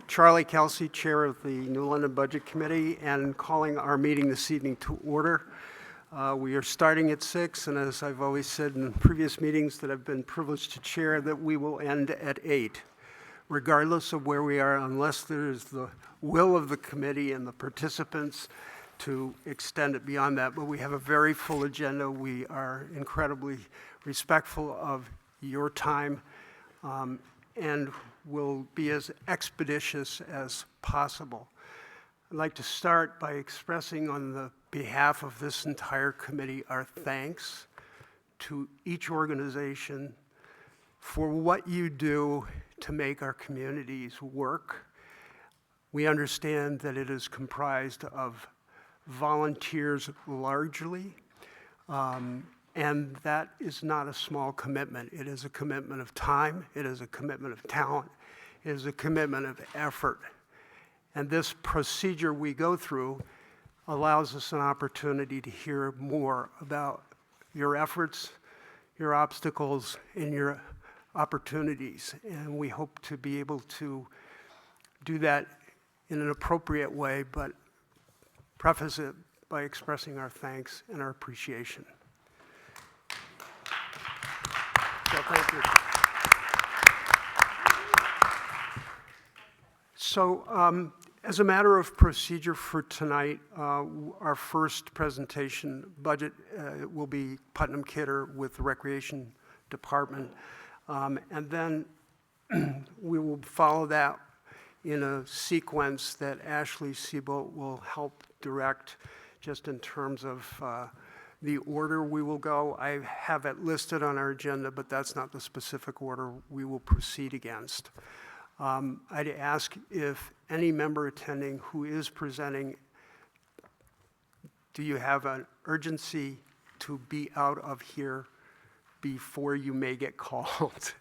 Charlie Kelsey, Chair of the New London Budget Committee, and calling our meeting this evening to order. We are starting at 6, and as I've always said in previous meetings that I've been privileged to chair, that we will end at 8, regardless of where we are, unless there is the will of the committee and the participants to extend it beyond that. But we have a very full agenda. We are incredibly respectful of your time, and will be as expeditious as possible. I'd like to start by expressing on the behalf of this entire committee our thanks to each organization for what you do to make our communities work. We understand that it is comprised of volunteers largely, and that is not a small commitment. It is a commitment of time, it is a commitment of talent, it is a commitment of effort. And this procedure we go through allows us an opportunity to hear more about your efforts, your obstacles, and your opportunities. And we hope to be able to do that in an appropriate way, but preface it by expressing our thanks and our appreciation. So thank you. So as a matter of procedure for tonight, our first presentation budget will be Putnam Kidder with the Recreation Department. And then we will follow that in a sequence that Ashley Seabolt will help direct, just in terms of the order we will go. I have it listed on our agenda, but that's not the specific order we will proceed against. I'd ask if any member attending who is presenting, do you have an urgency to be out of here before you may get called?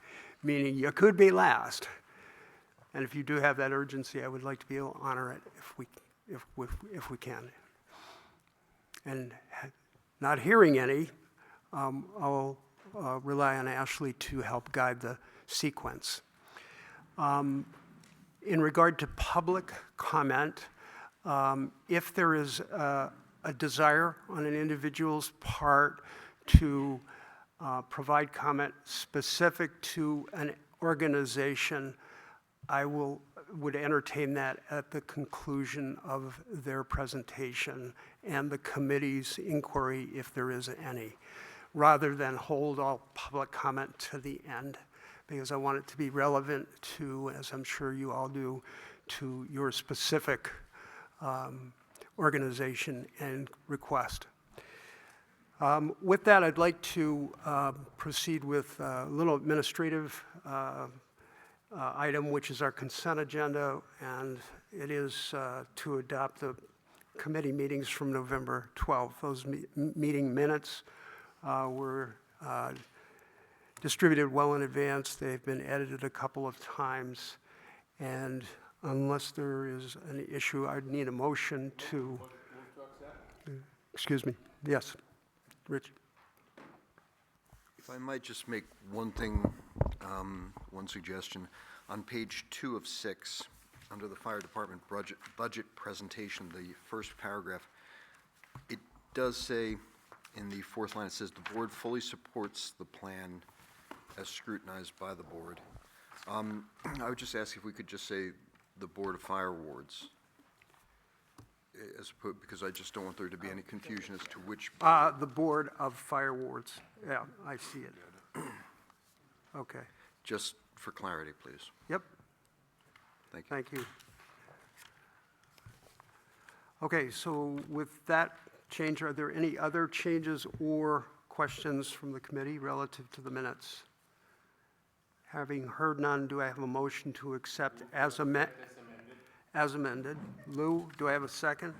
Meaning you could be last. And if you do have that urgency, I would like to be able to honor it if we can. And not hearing any, I'll rely on Ashley to help guide the sequence. In regard to public comment, if there is a desire on an individual's part to provide comment specific to an organization, I would entertain that at the conclusion of their presentation and the committee's inquiry, if there is any, rather than hold all public comment to the end, because I want it to be relevant to, as I'm sure you all do, to your specific organization and request. With that, I'd like to proceed with a little administrative item, which is our consent agenda, and it is to adopt the committee meetings from November 12th. Those meeting minutes were distributed well in advance. They've been edited a couple of times, and unless there is an issue, I'd need a motion to... Excuse me. Yes, Rich. If I might just make one thing, one suggestion. On page 2 of 6, under the fire department budget presentation, the first paragraph, it does say in the fourth line, it says the board fully supports the plan as scrutinized by the board. I would just ask if we could just say the Board of Fire Wards, as opposed, because I just don't want there to be any confusion as to which. The Board of Fire Wards. Yeah, I see it. Okay. Just for clarity, please. Yep. Thank you. Thank you. Okay, so with that change, are there any other changes or questions from the committee relative to the minutes? Having heard none, do I have a motion to accept as amended? As amended. Lou, do I have a second?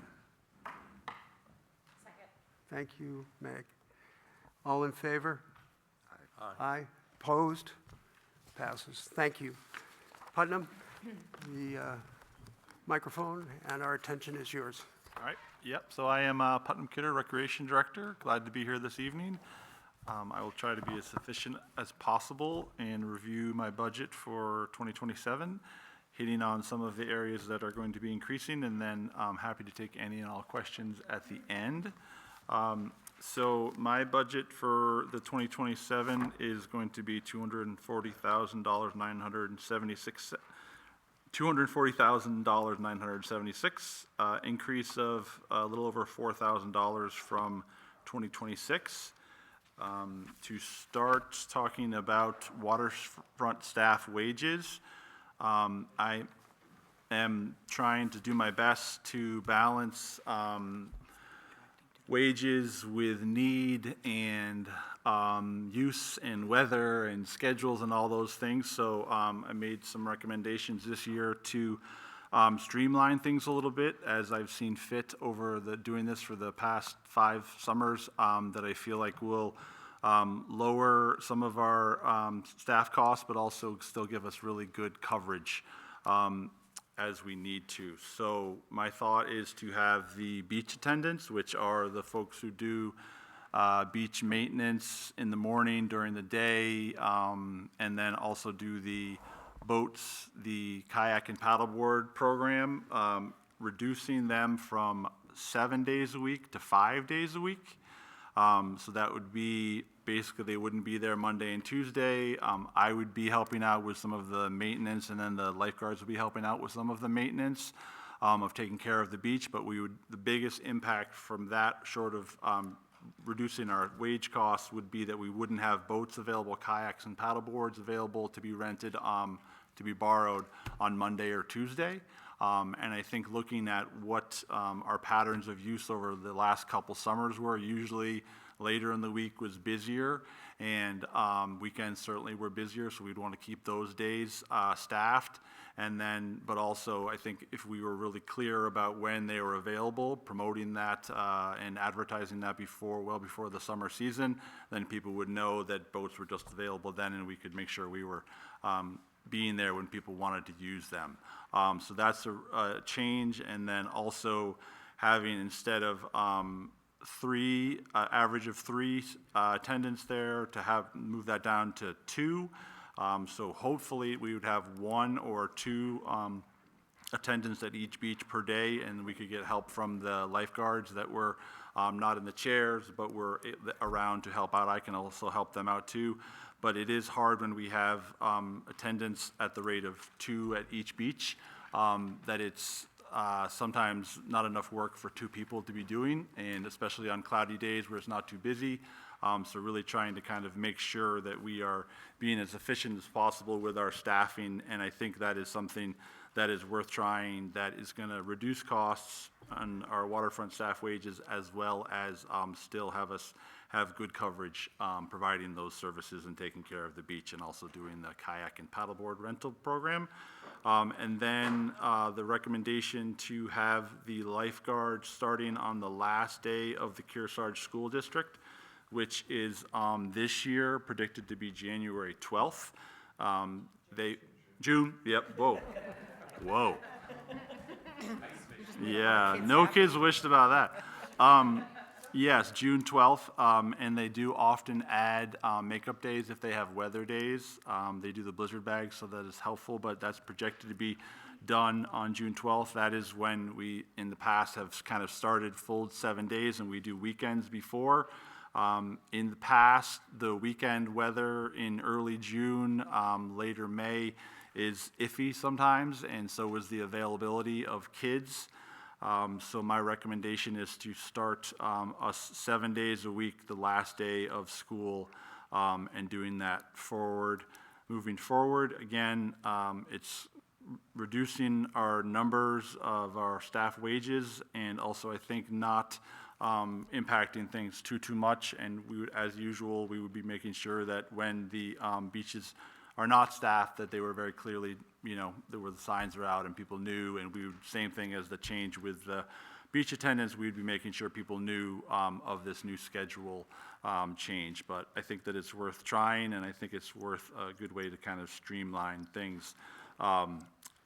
Second. Thank you, Meg. All in favor? Aye. Aye. Opposed? Passes. Thank you. Putnam, the microphone and our attention is yours. All right. Yep. So I am Putnam Kidder, Recreation Director. Glad to be here this evening. I will try to be as efficient as possible and review my budget for 2027 hitting on some of the areas that are going to be increasing, and then I'm happy to take any and all questions at the end. So my budget for the 2027 is going to be $240,976, increase of a little over $4,000 from 2026. To start talking about waterfront staff wages, I am trying to do my best to balance wages with need and use and weather and schedules and all those things. So I made some recommendations this year to streamline things a little bit as I've seen fit over doing this for the past 5 summers that I feel like will lower some of our staff costs, but also still give us really good coverage as we need to. So my thought is to have the beach attendants, which are the folks who do beach maintenance in the morning, during the day, and then also do the boats, the kayak and paddleboard program, reducing them from 7 days a week to 5 days a week. So that would be, basically they wouldn't be there Monday and Tuesday. I would be helping out with some of the maintenance, and then the lifeguards would be helping out with some of the maintenance of taking care of the beach. But the biggest impact from that, short of reducing our wage costs, would be that we wouldn't have boats available, kayaks and paddleboards available to be rented, to be borrowed on Monday or Tuesday. And I think looking at what our patterns of use over the last couple summers were, usually later in the week was busier, and weekends certainly were busier, so we'd want to keep those days staffed. And then, but also, I think if we were really clear about when they were available, promoting that and advertising that well before the summer season, then people would know that boats were just available then, and we could make sure we were being there when people wanted to use them. So that's a change. And then also having, instead of average of 3 attendants there, to move that down to 2. So hopefully we would have 1 or 2 attendants at each beach per day, and we could get help from the lifeguards that were not in the chairs but were around to help out. I can also help them out too. But it is hard when we have attendance at the rate of 2 at each beach, that it's sometimes not enough work for 2 people to be doing, and especially on cloudy days where it's not too busy. So really trying to kind of make sure that we are being as efficient as possible with our staffing, and I think that is something that is worth trying, that is going to reduce costs on our waterfront staff wages, as well as still have good coverage, providing those services and taking care of the beach, and also doing the kayak and paddleboard rental program. And then the recommendation to have the lifeguards starting on the last day of the Kearsarge School District, which is this year predicted to be January 12th. June, yep, whoa. Yeah, no kids wished about that. Yes, June 12th, and they do often add makeup days if they have weather days. They do the blizzard bags, so that is helpful, but that's projected to be done on June 12th. That is when we, in the past, have kind of started full 7 days, and we do weekends before. In the past, the weekend weather in early June, later May is iffy sometimes, and so is the availability of kids. So my recommendation is to start us 7 days a week, the last day of school, and doing that moving forward. Again, it's reducing our numbers of our staff wages, and also I think not impacting things too much. And we would, as usual, we would be making sure that when the beaches are not staffed, that they were very clearly, there were the signs are out and people knew, and we would, same thing as the change with the beach attendants, we'd be making sure people knew of this new schedule change. But I think that it's worth trying, and I think it's worth a good way to kind of streamline things.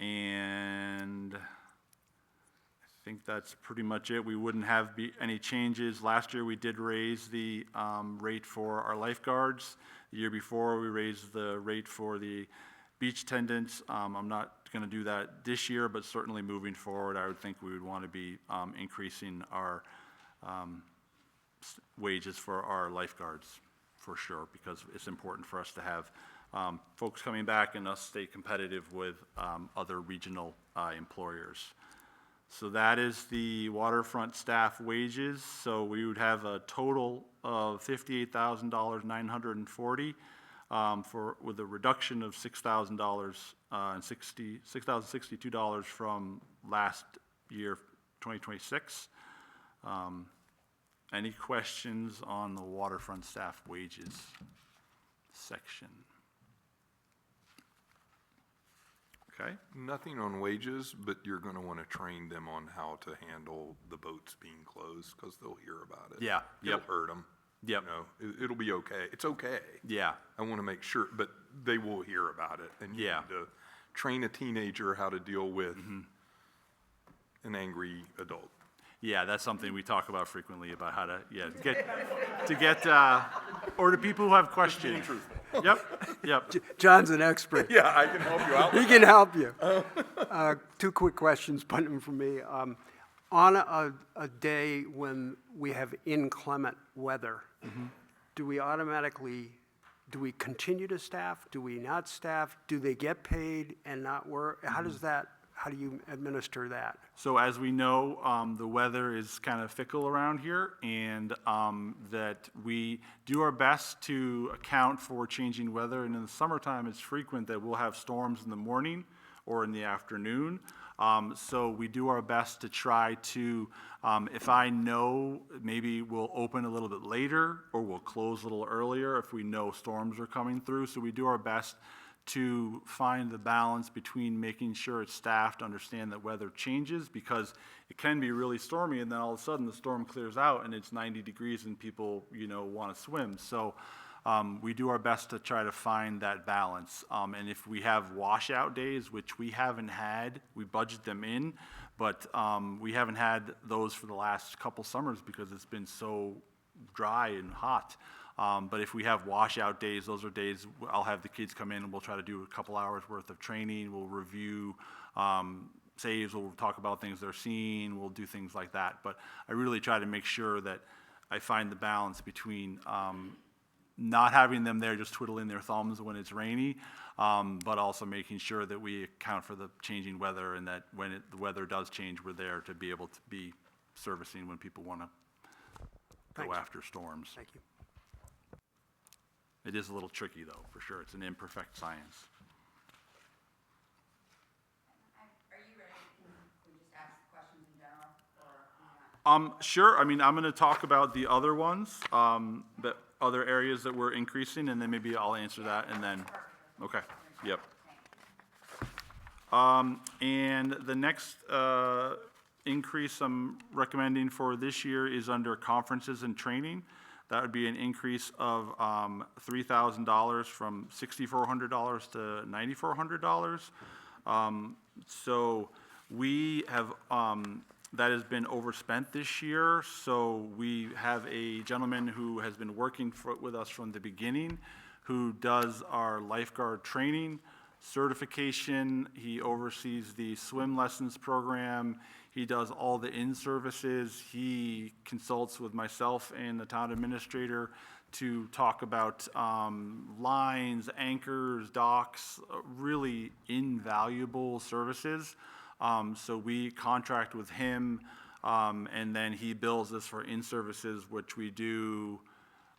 And I think that's pretty much it. We wouldn't have any changes. Last year we did raise the rate for our lifeguards. The year before we raised the rate for the beach attendants. I'm not going to do that this year, but certainly moving forward, I would think we would want to be increasing our wages for our lifeguards, for sure, because it's important for us to have folks coming back and us stay competitive with other regional employers. So that is the waterfront staff wages. So we would have a total of $58,940 with a reduction of $6,000 and $6,062 from last year, 2026. Any questions on the waterfront staff wages section? Okay. Nothing on wages, but you're going to want to train them on how to handle the boats being closed, because they'll hear about it. Yeah, It'll yep. hurt them. Yep. You know, it'll be okay. It's okay. Yeah. I want to make sure, but they will hear about it. And you Yeah. need to train a teenager how to deal with an angry adult. Yeah, that's something we talk about frequently, about how to, or the people who have questions. Yep. John's an expert. Yeah, I can help you out. He can help you. Two quick questions, Putnam, from me. On a day when we have inclement weather, do we continue to staff? Do we not staff? Do they get paid and not work? How do you administer that? So as we know, the weather is kind of fickle around here, and that we do our best to account for changing weather. And in the summertime, it's frequent that we'll have storms in the morning or in the afternoon. So we do our best to try to, if I know, maybe we'll open a little bit later or we'll close a little earlier if we know storms are coming through. So we do our best to find the balance between making sure it's staffed, understand that weather changes, because it can be really stormy and then all of a sudden the storm clears out and it's 90 degrees and people, want to swim. So we do our best to try to find that balance. And if we have washout days, which we haven't had, we budget them in, but we haven't had those for the last couple summers because it's been so dry and hot. But if we have washout days, those are days I'll have the kids come in and we'll try to do a couple hours worth of training. We'll review saves, we'll talk about things they're seeing, we'll do things like that. But I really try to make sure that I find the balance between not having them there just twiddling their thumbs when it's rainy, but also making sure that we account for the changing weather and that when the weather does change, we're there to be able to be servicing when people want to go Thanks. after storms. Thank you. It is a little tricky, though, for sure. It's an imperfect science. Are you ready? Can we just ask questions in general, or not? Sure. I mean, I'm going to talk about the other ones, the other areas that we're increasing, and then maybe I'll answer that, and then, okay, yep. And the next increase I'm recommending for this year is under conferences and training. That would be an increase of $3,000 from $6,400 to $9,400. So we have, that has been overspent this year. So we have a gentleman who has been working with us from the beginning, who does our lifeguard training, certification. He oversees the swim lessons program. He does all the in-services. He consults with myself and the town administrator to talk about lines, anchors, docks, really invaluable services. So we contract with him, and then he bills us for in-services, which we do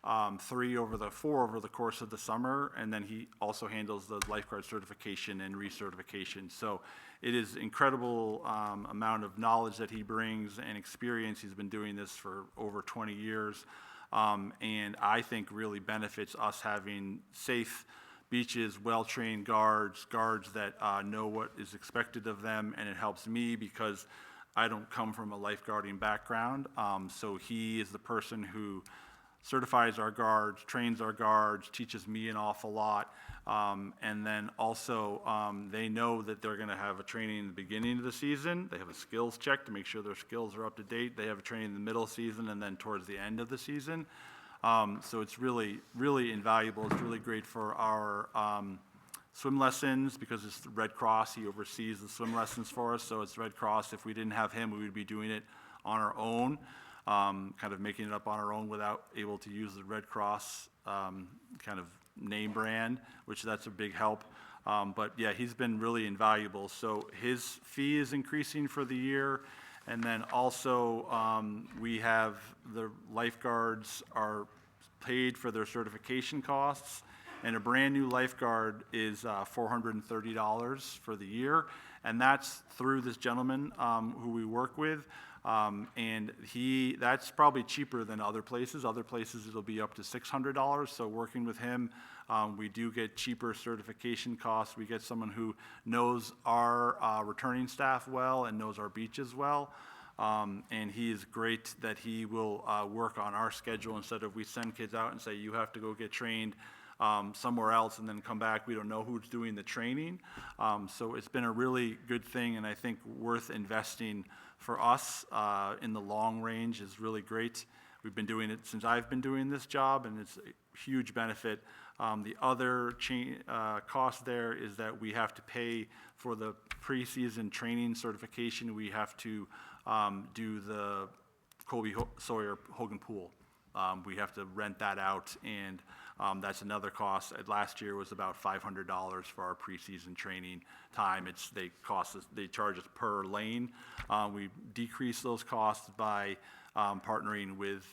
4 over the course of the summer, and then he also handles the lifeguard certification and recertification. So it is incredible amount of knowledge that he brings and experience. He's been doing this for over 20 years, and I think really benefits us having safe beaches, well-trained guards that know what is expected of them, and it helps me because I don't come from a lifeguarding background. So he is the person who certifies our guards, trains our guards, teaches me an awful lot. And then also, they know that they're gonna have a training in the beginning of the season. They have a skills check to make sure their skills are up to date. They have a training in the middle season and then towards the end of the season. So it's really, really invaluable. It's really great for our swim lessons, because it's the Red Cross, he oversees the swim lessons for us, so it's Red Cross. If we didn't have him, we would be doing it on our own, kind of making it up on our own without able to use the Red Cross kind of name brand, which that's a big help. But yeah, he's been really invaluable. So his fee is increasing for the year. And then also, we have the lifeguards are paid for their certification costs. And a brand-new lifeguard is $430 for the year. And that's through this gentleman who we work with. And that's probably cheaper than other places. Other places, it'll be up to $600. So working with him, we do get cheaper certification costs. We get someone who knows our returning staff well and knows our beaches well. And he is great that he will work on our schedule instead of we send kids out and say, you have to go get trained somewhere else and then come back. We don't know who's doing the training. So it's been a really good thing, and I think worth investing for us in the long range is really great. We've been doing it since I've been doing this job, and it's a huge benefit. The other cost there is that we have to pay for the preseason training certification. We have to do the Colby Sawyer Hogan Pool. We have to rent that out, and that's another cost. Last year was about $500 for our preseason training time. They charge us per lane. We decrease those costs by partnering with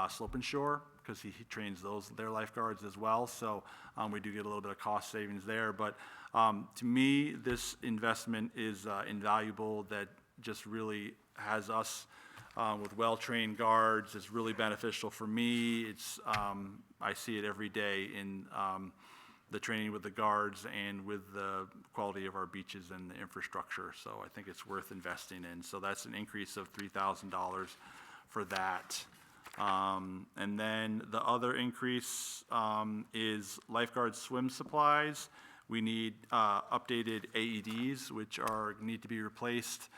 Slope and Shore, because he trains their lifeguards as well. So we do get a little bit of cost savings there. But to me, this investment is invaluable. That just really has us with well-trained guards. It's really beneficial for me. I see it every day in the training with the guards and with the quality of our beaches and the infrastructure. So I think it's worth investing in. So that's an increase of $3,000 for that. And then the other increase is lifeguard swim supplies. We need updated AEDs, which need to be replaced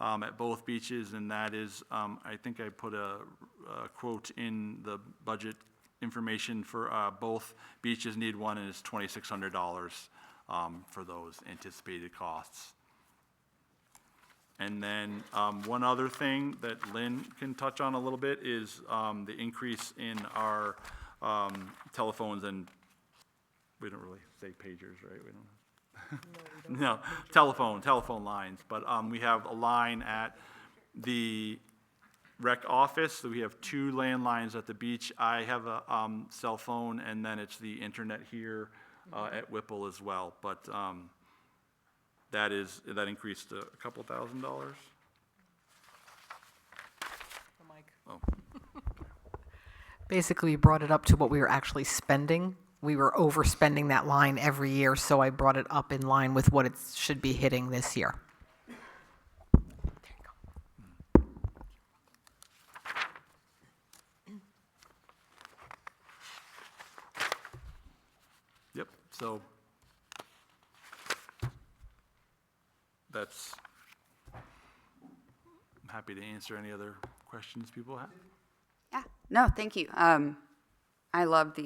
at both beaches, and that is, I think I put a quote in the budget information for both beaches need one, and it's $2,600 for those anticipated costs. And then one other thing that Lynn can touch on a little bit is the increase in our telephones, and we don't really say pagers, right? We don't. No, telephone lines. But we have a line at the rec office. So we have 2 landlines at the beach. I have a cell phone, and then it's the internet here at Whipple as well. But that increased a couple $1,000. Oh. Basically, we brought it up to what we were actually spending. We were overspending that line every year, so I brought it up in line with what it should be hitting this year. Yep, so that's, I'm happy to answer any other questions people have. Yeah, no, thank you. I love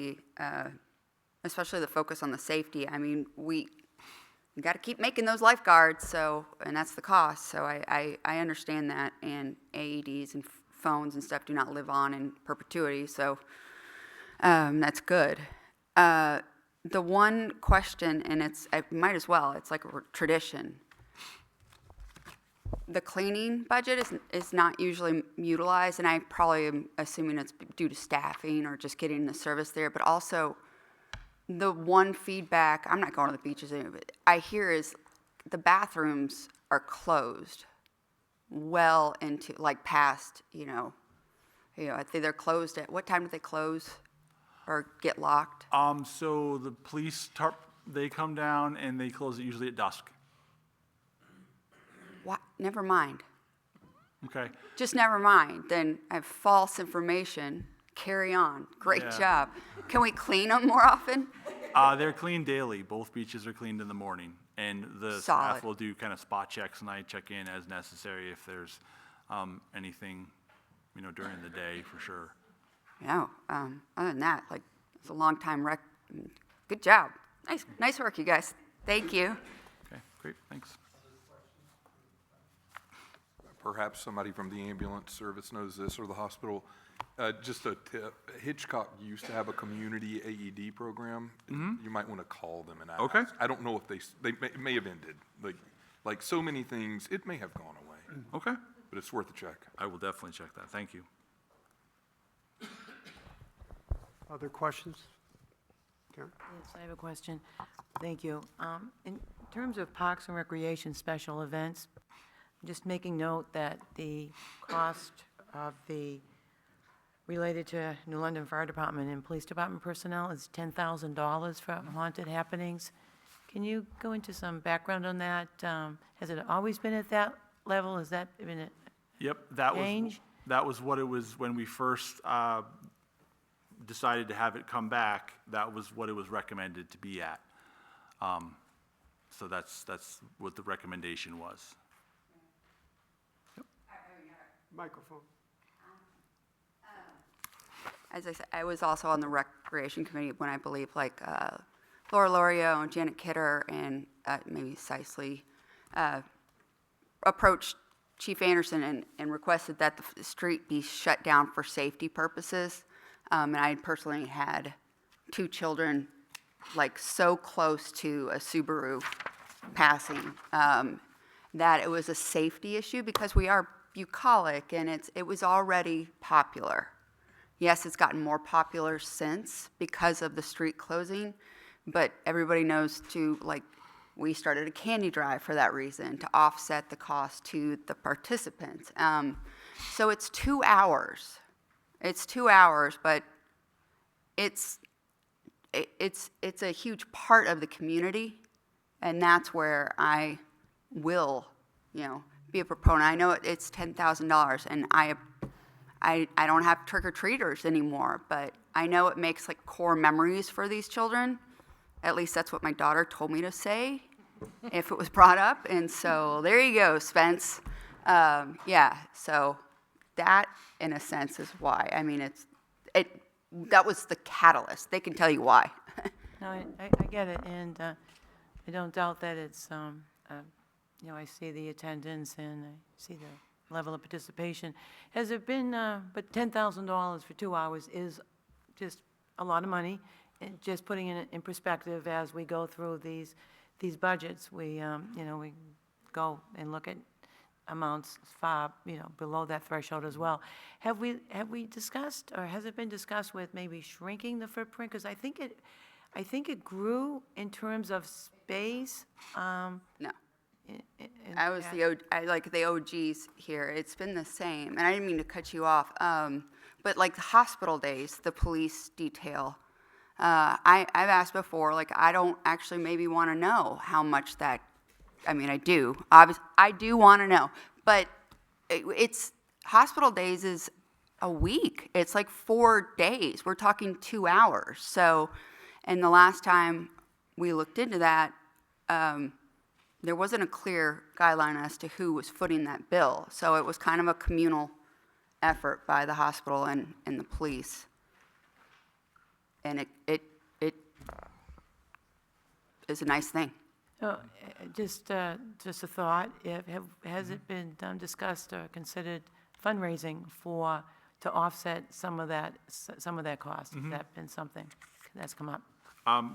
especially the focus on the safety. I mean, we got to keep making those lifeguards, and that's the cost. So I understand that, and AEDs and phones and stuff do not live on in perpetuity, so that's good. The one question, and I might as well, it's like a tradition. The cleaning budget is not usually utilized, and I probably am assuming it's due to staffing or just getting the service there, but also the one feedback, I'm not going to the beaches anyway, but I hear is the bathrooms are closed well into, like past, I think they're closed at, what time do they close or get locked? So the police, they come down and they close it usually at dusk. What? Never mind. Okay. Just never mind. Then I have false information. Carry on. Great Yeah. job. Can we clean them more often? They're cleaned daily. Both beaches are cleaned in the morning, and the Solid. staff will do kind of spot checks, and I check in as necessary if there's anything, during the day for sure. No. Other than that, it's a long time Good job. Nice work, you guys. Thank you. Okay, great, thanks. Perhaps somebody from the ambulance service knows this, or the hospital. Just a tip, Hitchcock used to have a community AED program. You might want to call them and ask. Okay. I don't know if it may have ended. Like so many things, it may have gone away, Okay, but it's worth a check. I will definitely check that, thank you. Other questions? Karen? Yes, I have a question. Thank you. In terms of Parks and Recreation special events, just making note that the cost of related to New London Fire Department and Police Department personnel is $10,000 for haunted happenings. Can you go into some background on that? Has it always been at that level? Has that been a Yep, change? that was what it was when we first decided to have it come back. That was what it was recommended to be at. So that's what the recommendation was. Microphone. As I said, I was also on the Recreation Committee when I believe like Laura Lorio and Janet Kidder and maybe Sicely approached Chief Anderson and requested that the street be shut down for safety purposes. And I personally had 2 children like so close to a Subaru passing that it was a safety issue because we are bucolic and it was already popular. Yes, it's gotten more popular since because of the street closing, but everybody knows we started a candy drive for that reason, to offset the cost to the participants. So it's 2 hours. It's 2 hours, but it's a huge part of the community, and that's where I will, be a proponent. I know it's $10,000, and I don't have trick-or-treaters anymore, but I know it makes like core memories for these children. At least that's what my daughter told me to say if it was brought up. And so there you go, Spence. Yeah, so that in a sense is why. I mean, that was the catalyst. They can tell you why. No, I get it, and I don't doubt that it's, I see the attendance and I see the level of participation. Has there been, but $10,000 for 2 hours is just a lot of money. And just putting it in perspective as we go through these budgets, we go and look at amounts far, below that threshold as well. Have we discussed, or has it been discussed with maybe shrinking the footprint? Because I think it grew in terms of space. No. I was I like the OGs here. It's been the same, and I didn't mean to cut you off. But like the hospital days, the police detail, I've asked before. Like I don't actually maybe want to know how much that. I mean, I do. Obviously, I do want to know, but it's hospital days is a week. It's like 4 days. We're talking 2 hours. So, and the last time we looked into that. There wasn't a clear guideline as to who was footing that bill. So it was kind of a communal effort by the hospital and the police. And it is a nice thing. Just a thought, has it been discussed or considered fundraising to offset some of that cost? Has that been something that's come up?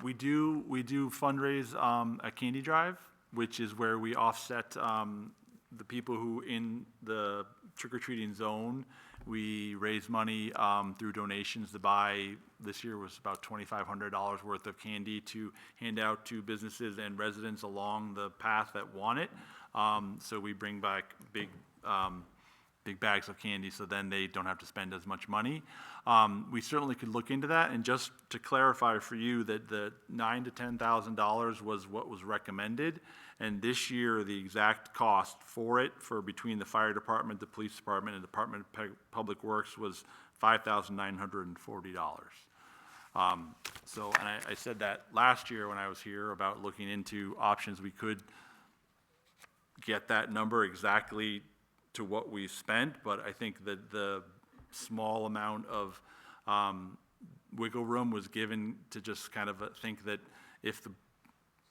We do fundraise a candy drive, which is where we offset the people who in the trick-or-treating zone. We raise money through donations to buy, this year was about $2,500 worth of candy to hand out to businesses and residents along the path that want it. So we bring back big bags of candy, so then they don't have to spend as much money. We certainly could look into that, and just to clarify for you that the $9,000 to $10,000 was what was recommended, and this year the exact cost for it, for between the fire department, the police department, and Department of Public Works was $5,940. So, and I said that last year when I was here about looking into options. We could get that number exactly to what we spent, but I think that the small amount of wiggle room was given to just kind of think that if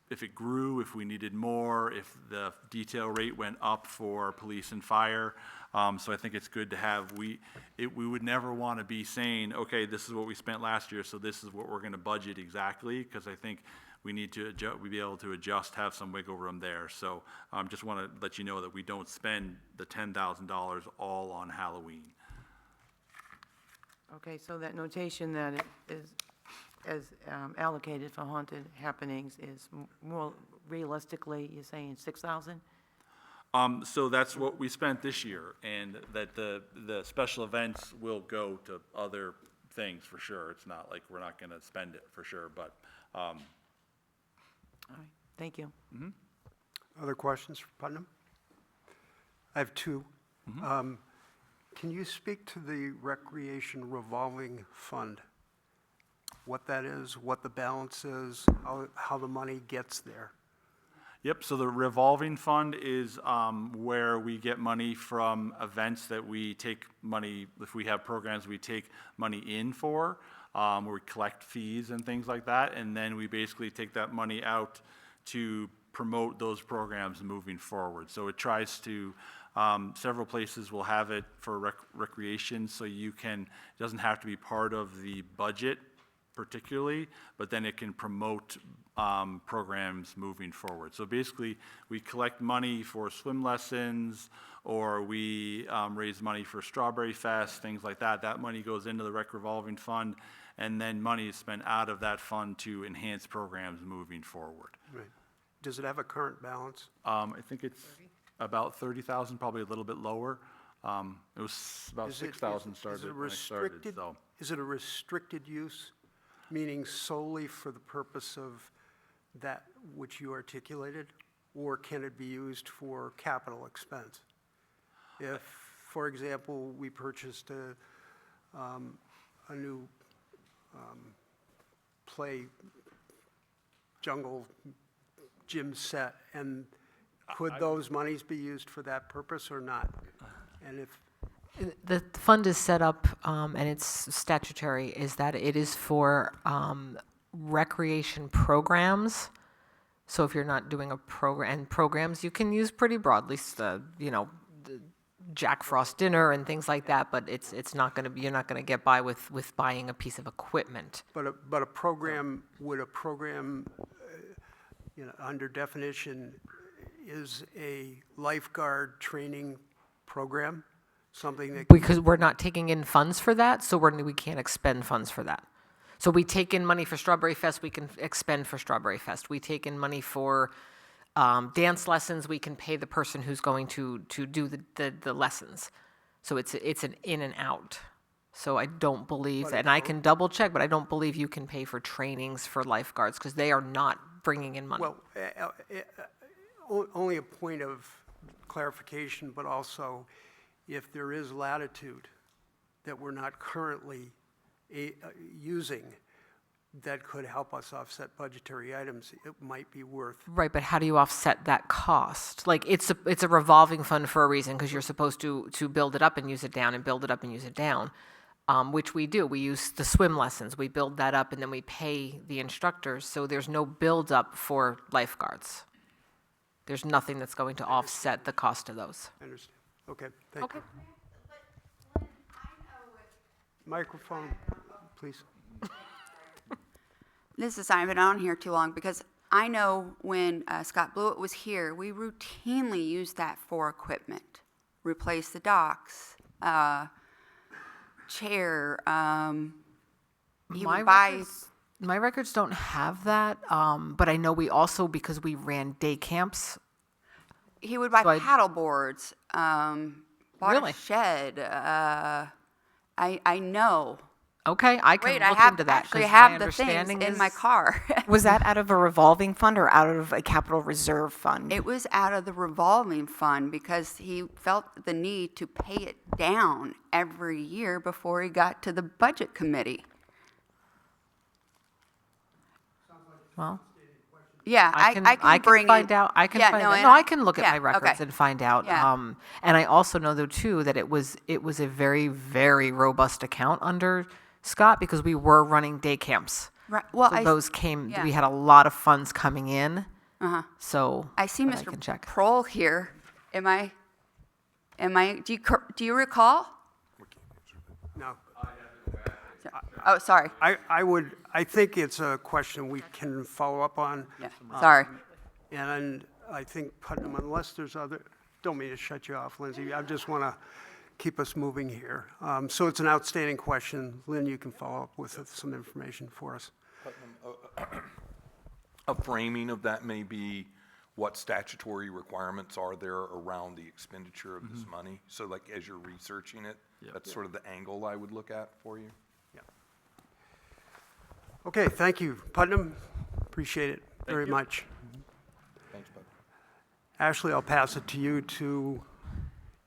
if it grew, if we needed more, if the detail rate went up for police and fire. So I think it's good to have, we would never want to be saying, okay, this is what we spent last year, so this is what we're going to budget exactly, because I think we need to adjust, we be able to adjust, have some wiggle room there. So just want to let you know that we don't spend the $10,000 all on Halloween. Okay, so that notation that it is as allocated for haunted happenings is more realistically, you're saying 6,000? So that's what we spent this year, and that the special events will go to other things for sure. It's not like we're not gonna spend it for sure, but, All right, thank you. Other questions for Putnam? I have two. Can you speak to the recreation revolving fund? What that is, what the balance is, how the money gets there? Yep, so the revolving fund is where we get money from events that we take money, if we have programs we take money in for, where we collect fees and things like that, and then we basically take that money out to promote those programs moving forward. So it tries to, several places will have it for recreation, so you can, it doesn't have to be part of the budget particularly, but then it can promote programs moving forward. So basically, we collect money for swim lessons, or we raise money for Strawberry Fest, things like that. That money goes into the rec revolving fund, and then money is spent out of that fund to enhance programs moving forward. Right. Does it have a current balance? I think it's about 30,000, probably a little bit lower. It was about Is it- 6,000 is it started when I started, restricted? so. Is it a restricted use, meaning solely for the purpose of that which you articulated? Or can it be used for capital expense? If, for example, we purchased a new play jungle gym set, and could those monies be used for that purpose or not? And if, The fund is set up, and it's statutory, is that it is for recreation programs. So if you're not doing a program, and programs you can use pretty broadly, the Jack Frost dinner and things like that, but it's not going to be, you're not going to get by with buying a piece of equipment. but a program, would a program, under definition, is a lifeguard training program? Something that, Because we're not taking in funds for that, so we can't expend funds for that. So we take in money for Strawberry Fest, we can expend for Strawberry Fest. We take in money for dance lessons, we can pay the person who's going to do the lessons. So it's an in and out. So I don't believe, and I can double check, but I don't believe you can pay for trainings for lifeguards, because they are not bringing in money. well, only a point of clarification, but also, if there is latitude that we're not currently using that could help us offset budgetary items, it might be worth. Right, but how do you offset that cost? Like, it's a revolving fund for a reason, because you're supposed to build it up and use it down, and build it up and use it down, which we do. We use the swim lessons, we build that up, and then we pay the instructors, so there's no build-up for lifeguards. There's nothing that's going to offset the cost of those. I understand. Okay, thank you. Okay. Microphone, please. This is, I've been on here too long, because I know when Scott Blewett was here, we routinely used that for equipment. Replace the docks, chair, he would buy. My records don't have that, but I know we also, because we ran day camps. He would buy So paddle boards, bought Really? a shed. I know. Okay, I can Wait, I look have, into that. actually 'cause have my the things understanding in my is- car. Was that out of a revolving fund or out of a capital reserve fund? It was out of the revolving fund because he felt the need to pay it down every year before he got to the budget committee. Well, Yeah, I can bring find it. out. I can Yeah, find no, out. and No, I can look at yeah, my records okay. and find out. Yeah. And I also know though too that it was a very, very robust account under Scott, because we were running day camps. Right, well, So those yeah. we had a lot of funds coming in. So. I see but Mr. can check. Prohl here. Do you recall? No. Oh, sorry. I think it's a question we can follow up on. Yeah, sorry. And I think Putnam, unless there's don't mean to shut you off, Lindsay, I just want to keep us moving here. So it's an outstanding question. Lynn, you can follow up with some information for us. A framing of that may be what statutory requirements are there around the expenditure of this money? So like as you're researching it, that's sort of the angle I would look at for you. Yeah. Okay, thank you, Putnam. Appreciate it very much. Thanks, Bud. Ashley, I'll pass it to you to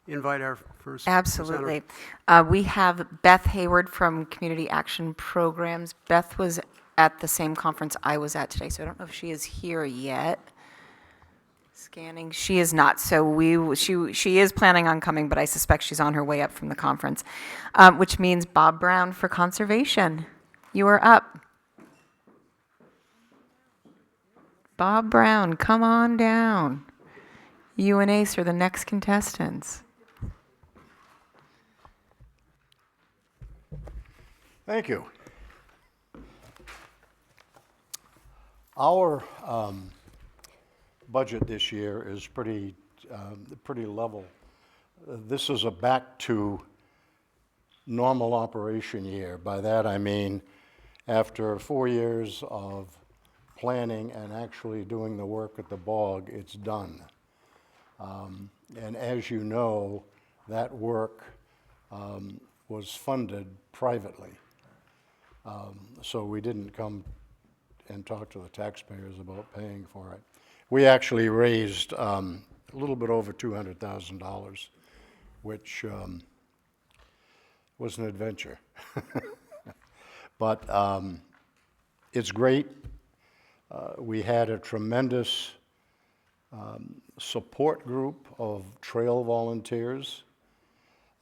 invite our first Absolutely. presenter. We have Beth Hayward from Community Action Programs. Beth was at the same conference I was at today, so I don't know if she is here yet. Scanning, she is not, so she is planning on coming, but I suspect she's on her way up from the conference, which means Bob Brown for Conservation. You are up. Bob Brown, come on down. You and Ace are the next contestants. Thank you. Our budget this year is pretty level. This is a back to normal operation year. By that I mean after 4 years of planning and actually doing the work at the bog, it's done. And as you know, that work was funded privately. So we didn't come and talk to the taxpayers about paying for it. We actually raised a little bit over $200,000, which was an adventure. But it's great. We had a tremendous support group of trail volunteers.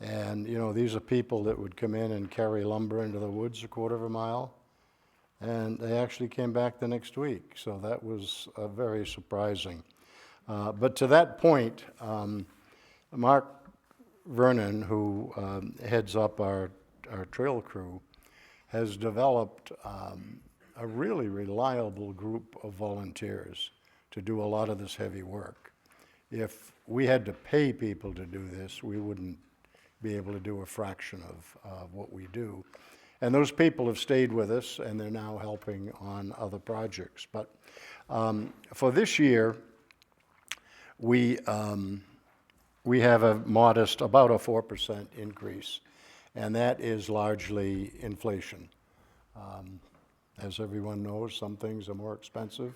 And, you know, these are people that would come in and carry lumber into the woods a quarter of a mile. And they actually came back the next week. So that was very surprising. But to that point, Mark Vernon, who heads up our trail crew, has developed a really reliable group of volunteers to do a lot of this heavy work. If we had to pay people to do this, we wouldn't be able to do a fraction of what we do. And those people have stayed with us, and they're now helping on other projects. But for this year, we have a modest, about a 4% increase, and that is largely inflation. As everyone knows, some things are more expensive.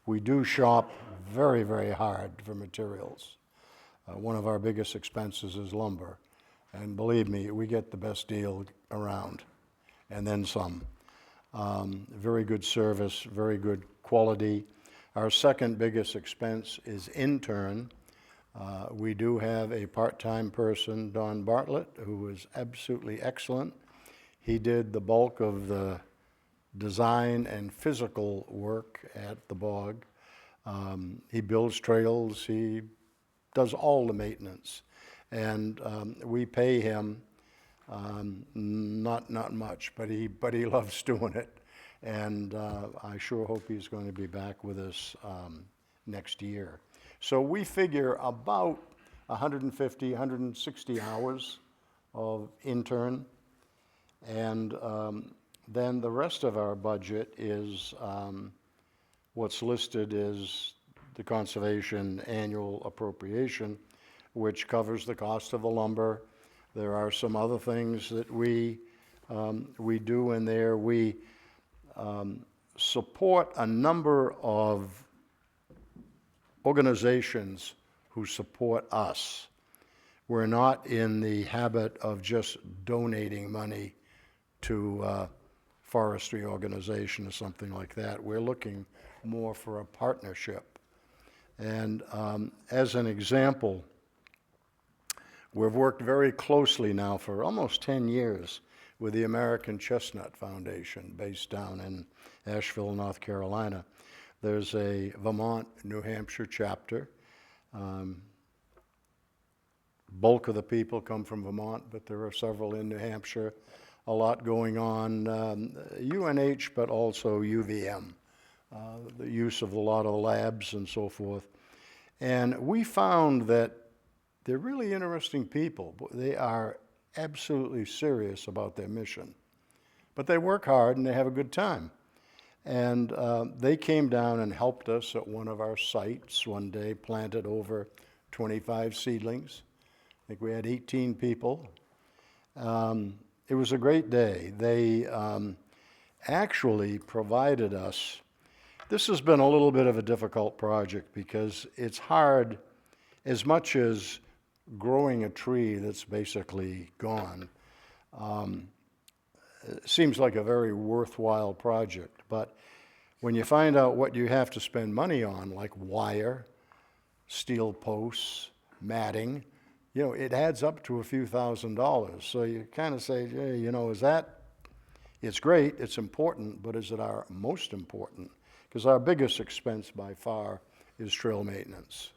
We do shop very, very hard for materials. One of our biggest expenses is lumber. And believe me, we get the best deal around, and then some. Very good service, very good quality. Our second biggest expense is intern. We do have a part-time person, Don Bartlett, who is absolutely excellent. He did the bulk of the design and physical work at the bog. He builds trails, he does all the maintenance. And we pay him not much, but he loves doing it. And I sure hope he's going to be back with us next year. So we figure about 150, 160 hours of intern. And then the rest of our budget is what's listed is the conservation annual appropriation, which covers the cost of the lumber. There are some other things that we do in there. We support a number of organizations who support us. We're not in the habit of just donating money to a forestry organization or something like that. We're looking more for a partnership. And as an example, we've worked very closely now for almost 10 years with the American Chestnut Foundation, based down in Asheville, North Carolina. There's a Vermont, New Hampshire chapter. Bulk of the people come from Vermont, but there are several in New Hampshire. A lot going on, UNH, but also UVM, the use of a lot of labs and so forth. And we found that they're really interesting people. They are absolutely serious about their mission. But they work hard and they have a good time. And they came down and helped us at one of our sites one day, planted over 25 seedlings. I think we had 18 people. It was a great day. They actually provided us, this has been a little bit of a difficult project because it's hard, as much as growing a tree that's basically gone, it seems like a very worthwhile project. But when you find out what you have to spend money on, like wire, steel posts, matting, you know, it adds up to a few $1,000s. So you kind of say, hey, you know, it's great, it's important, but is it our most important? Because our biggest expense by far is trail maintenance.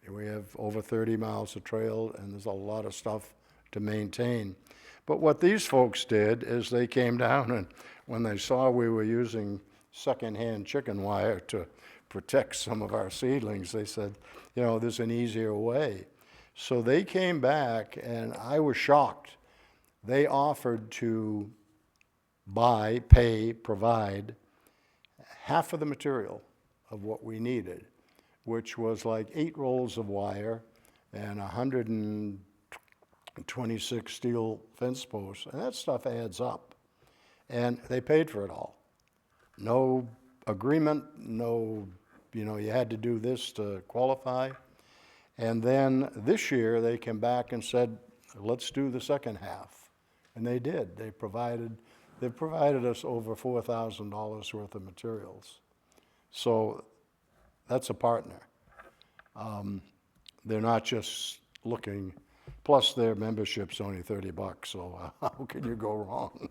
We have over 30 miles of trail, and there's a lot of stuff to maintain. But what these folks did is they came down, and when they saw we were using secondhand chicken wire to protect some of our seedlings, they said, you know, there's an easier way. So they came back, and I was shocked. They offered to buy, pay, provide half of the material of what we needed, which was like 8 rolls of wire and 126 steel fence posts, and that stuff adds up. And they paid for it all. No agreement, no, you know, you had to do this to qualify. And then this year they came back and said, let's do the second half. And they did. They provided us over $4,000 worth of materials. So that's a partner. They're not just looking, plus their membership's only $30, so how can you go wrong?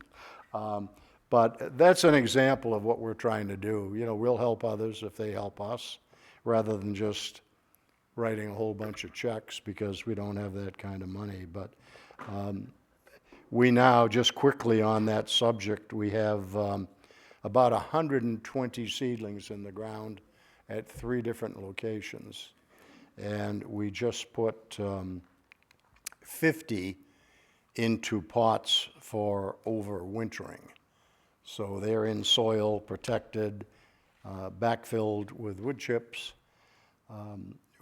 But that's an example of what we're trying to do. You know, we'll help others if they help us, rather than just writing a whole bunch of checks, because we don't have that kind of money. But we now, just quickly on that subject, we have about 120 seedlings in the ground at 3 different locations. And we just put 50 into pots for overwintering. So they're in soil, protected, backfilled with wood chips.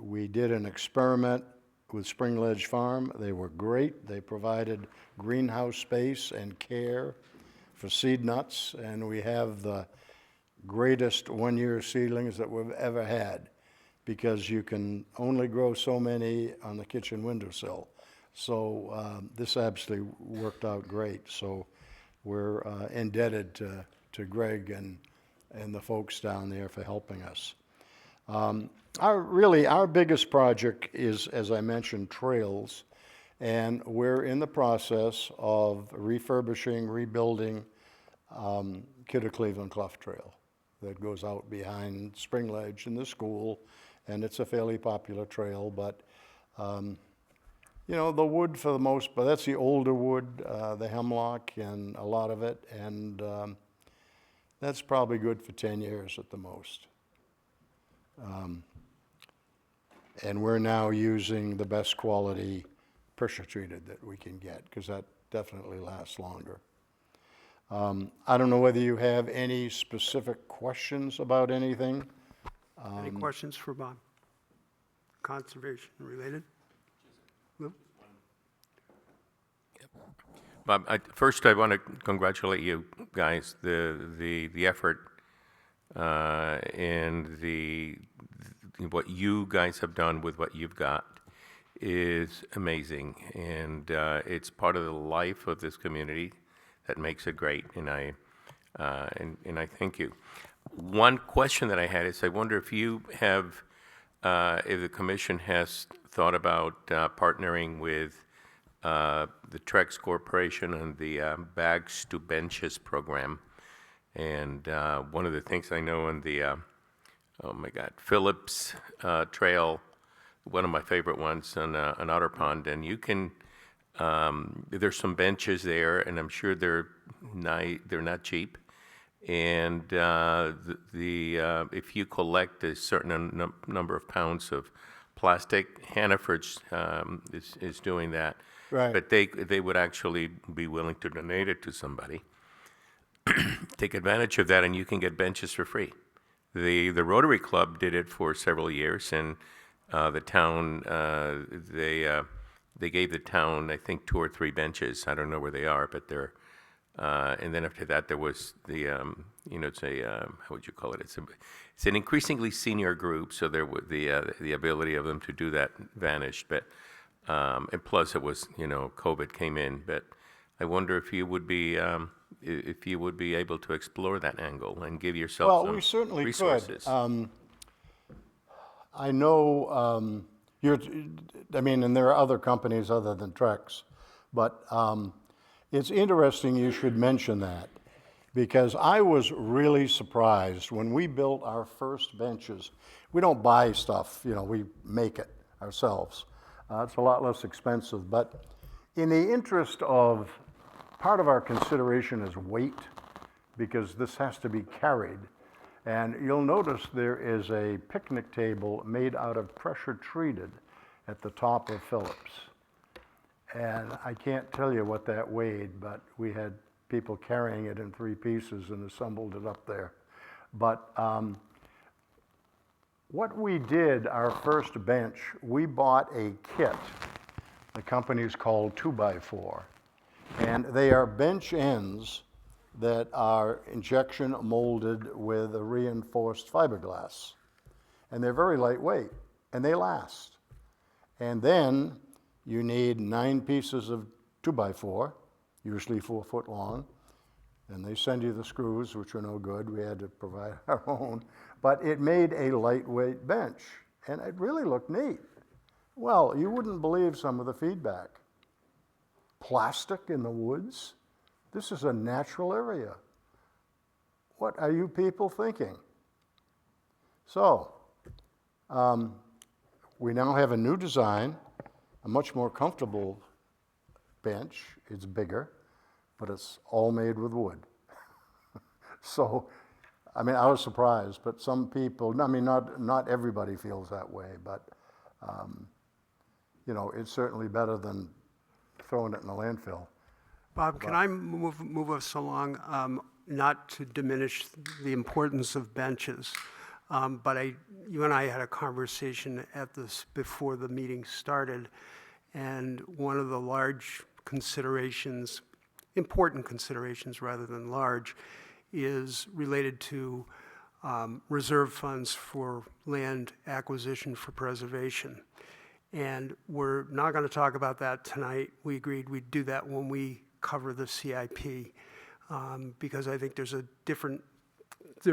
We did an experiment with Spring Ledge Farm. They were great. They provided greenhouse space and care for seed nuts, and we have the greatest one-year seedlings that we've ever had, because you can only grow so many on the kitchen windowsill. So this absolutely worked out great. So we're indebted to Greg and the folks down there for helping us. Our biggest project is, as I mentioned, trails, and we're in the process of refurbishing, rebuilding Kidder Cleveland Clough Trail that goes out behind Spring Ledge and the school, and it's a fairly popular trail, but you know, the wood for the most part, that's the older wood, the hemlock and a lot of it, and that's probably good for 10 years at the most. And we're now using the best quality pressure treated that we can get, because that definitely lasts longer. I don't know whether you have any specific questions about anything. Any questions for Bob? Conservation related? Lou? Bob, first I want to congratulate you guys. The effort and what you guys have done with what you've got is amazing, and it's part of the life of this community that makes it great. And I thank you. One question that I had is, I wonder if you have, if the commission has thought about partnering with the Trex Corporation and the Bags to Benches program. And one of the things I know in the oh my God, Phillips Trail, one of my favorite ones on Otter Pond, and you can, there's some benches there, and I'm sure they're not cheap. And if you collect a certain number of pounds of plastic, Hannaford's is doing that. Right. But they would actually be willing to donate it to somebody. Take advantage of that, and you can get benches for free. The Rotary Club did it for several years, and the town they gave the town, I think, 2 or 3 benches. I don't know where they are, but they're. And then after that, there was the it's a how would you call it? It's an increasingly senior group, so there would the ability of them to do that vanished. But and plus, it was COVID came in. But I wonder if you would be able to explore that angle and give yourself Well, some we certainly resources. could. I know and there are other companies other than Trex, but it's interesting you should mention that, because I was really surprised when we built our first benches. We don't buy stuff, we make it ourselves. It's a lot less expensive, but in the interest of, part of our consideration is weight, because this has to be carried. And you'll notice there is a picnic table made out of pressure treated at the top of Phillips. And I can't tell you what that weighed, but we had people carrying it in 3 pieces and assembled it up there. But what we did, our first bench, we bought a kit. The company's called 2x4. And they are bench ends that are injection molded with a reinforced fiberglass. And they're very lightweight, and they last. And then you need 9 pieces of 2x4, usually 4 foot long, and they send you the screws, which are no good. We had to provide our own. But it made a lightweight bench, and it really looked neat. Well, you wouldn't believe some of the feedback. Plastic in the woods? This is a natural area. What are you people thinking? So, we now have a new design, a much more comfortable bench. It's bigger, but it's all made with wood. So, I was surprised, but some people, not everybody feels that way, but, it's certainly better than throwing it in the landfill. Bob, can I move us along, not to diminish the importance of benches, but you and I had a conversation at this before the meeting started, and one of the large considerations, important considerations rather than large, is related to reserve funds for land acquisition for preservation. And we're not going to talk about that tonight. We agreed we'd do that when we cover the CIP, because I think there's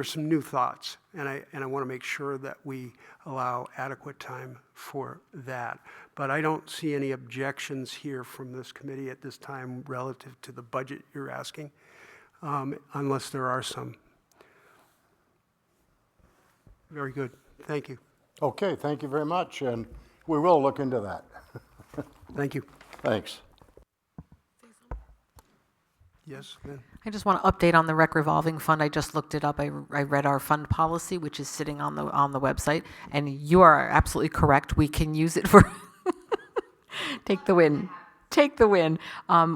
some new thoughts, and I want to make sure that we allow adequate time for that. But I don't see any objections here from this committee at this time relative to the budget you're asking, unless there are some. Very good. Thank you. Okay, thank you very much, and we will look into that. Thank you. Thanks. Yes, Lynn? I just want to update on the rec revolving fund. I just looked it up. I read our fund policy, which is sitting on the website, and you are absolutely correct. We can use it for take the win. Take the win.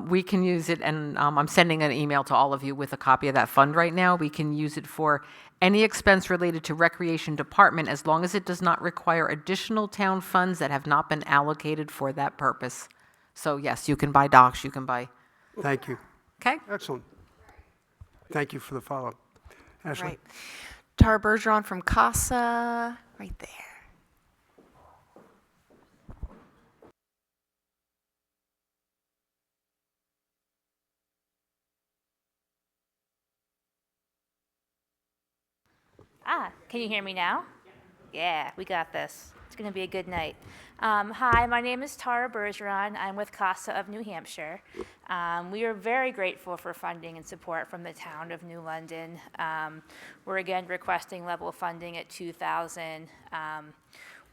We can use it, and I'm sending an email to all of you with a copy of that fund right now. We can use it for any expense related to recreation department, as long as it does not require additional town funds that have not been allocated for that purpose. So yes, you can buy docks, you can buy, Thank you. okay? Excellent. Thank you for the follow-up. Ashley? Right. Tara Bergeron from CASA, right there. Can you hear me now? Yeah, we got this. It's going to be a good night. Hi, my name is Tara Bergeron. I'm with CASA of New Hampshire. We are very grateful for funding and support from the town of New London. We're again requesting level funding at $2,000.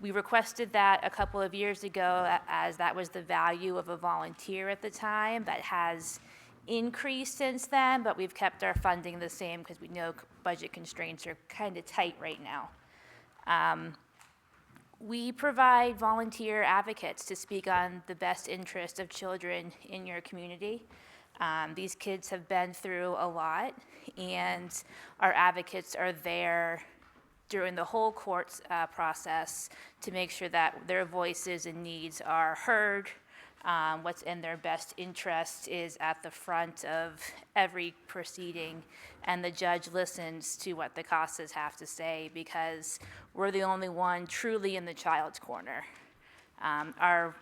We requested that a couple of years ago as that was the value of a volunteer at the time. That has increased since then, but we've kept our funding the same because we know budget constraints are kind of tight right now. We provide volunteer advocates to speak on the best interest of children in your community. These kids have been through a lot, and our advocates are there during the whole court process to make sure that their voices and needs are heard. What's in their best interest is at the front of every proceeding, and the judge listens to what the CASAs have to say because we're the only one truly in the child's corner. The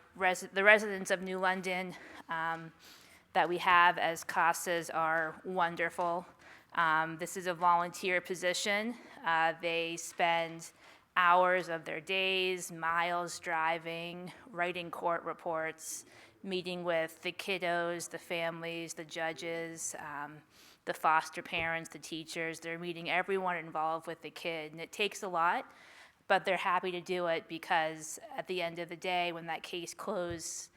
residents of New London that we have as CASAs are wonderful. This is a volunteer position. They spend hours of their days, miles driving, writing court reports, meeting with the kiddos, the families, the judges, the foster parents, the teachers. They're meeting everyone involved with the kid, and it takes a lot, but they're happy to do it because at the end of the day, when that case closes,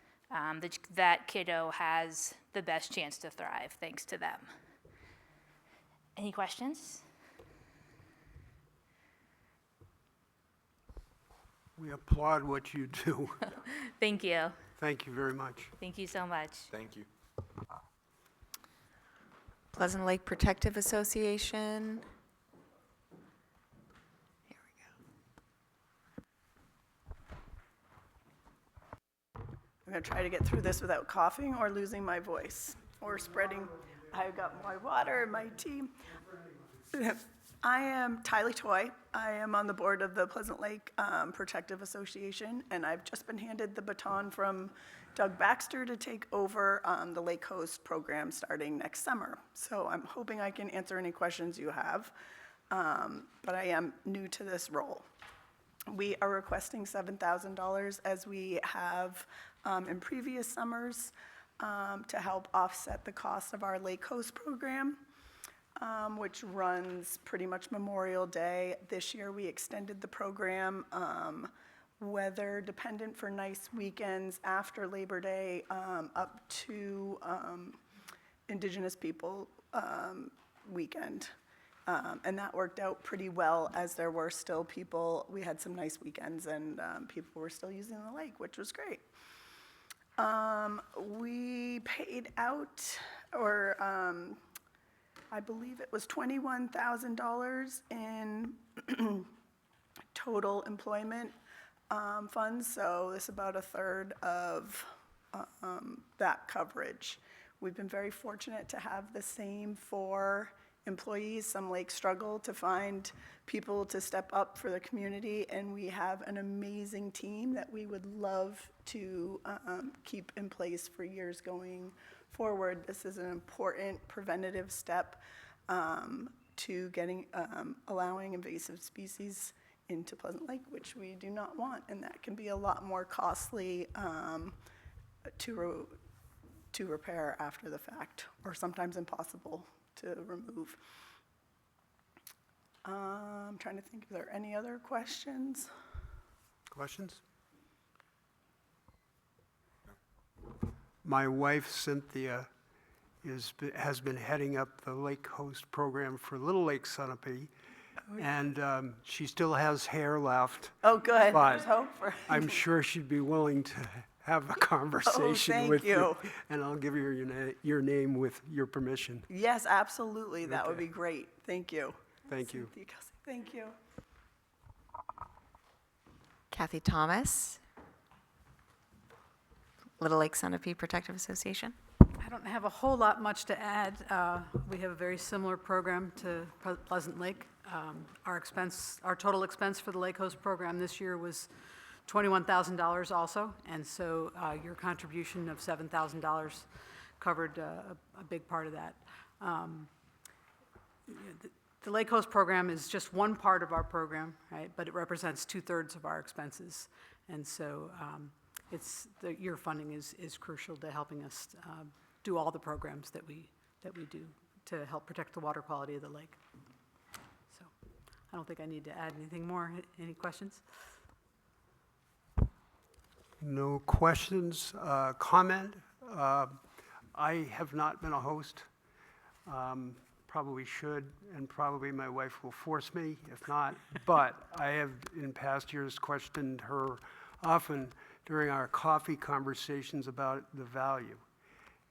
that kiddo has the best chance to thrive thanks to them. Any questions? We applaud what you do. Thank you. Thank you very much. Thank you so much. Thank you. Pleasant Lake Protective Association. Here we go. I'm going to try to get through this without coughing or losing my voice or spreading. I've got my water and my tea. I am Tylee Toy. I am on the board of the Pleasant Lake Protective Association, and I've just been handed the baton from Doug Baxter to take over the Lake Coast program starting next summer. So I'm hoping I can answer any questions you have, but I am new to this role. We are requesting $7,000 as we have in previous summers to help offset the cost of our Lake Coast program, which runs pretty much Memorial Day. This year we extended the program weather dependent for nice weekends after Labor Day up to Indigenous People weekend. And that worked out pretty well as there were still people, we had some nice weekends and people were still using the lake, which was great. We paid out, or I believe it was $21,000 in total employment funds, so it's about a third of that coverage. We've been very fortunate to have the same for employees. Some lakes struggle to find people to step up for the community, and we have an amazing team that we would love to keep in place for years going forward. This is an important preventative step to getting allowing invasive species into Pleasant Lake, which we do not want, and that can be a lot more costly to repair after the fact, or sometimes impossible to remove. I'm trying to think, are there any other questions? Questions? My wife, Cynthia, has been heading up the Lake Coast program for Little Lake Sunapee, and she still has hair left. Oh, good. But There's hope for. I'm sure she'd be willing to have a conversation thank with you. and I'll give her your name with your permission. Yes, absolutely. That would Okay. be great. Thank you. Thank you. Cynthia Kelsey, thank you. Kathy Thomas, Little Lake Sunapee Protective Association. I don't have a whole lot much to add. We have a very similar program to Pleasant Lake. Our total expense for the Lake Coast program this year was $21,000 also, and so your contribution of $7,000 covered a big part of that. The Lake Coast program is just one part of our program, right? But it represents 2/3 of our expenses. And so your funding is crucial to helping us do all the programs that we do to help protect the water quality of the lake. So I don't think I need to add anything more. Any questions? No questions. Comment? I have not been a host. Probably should, and probably my wife will force me if not. But I have in past years questioned her often during our coffee conversations about the value.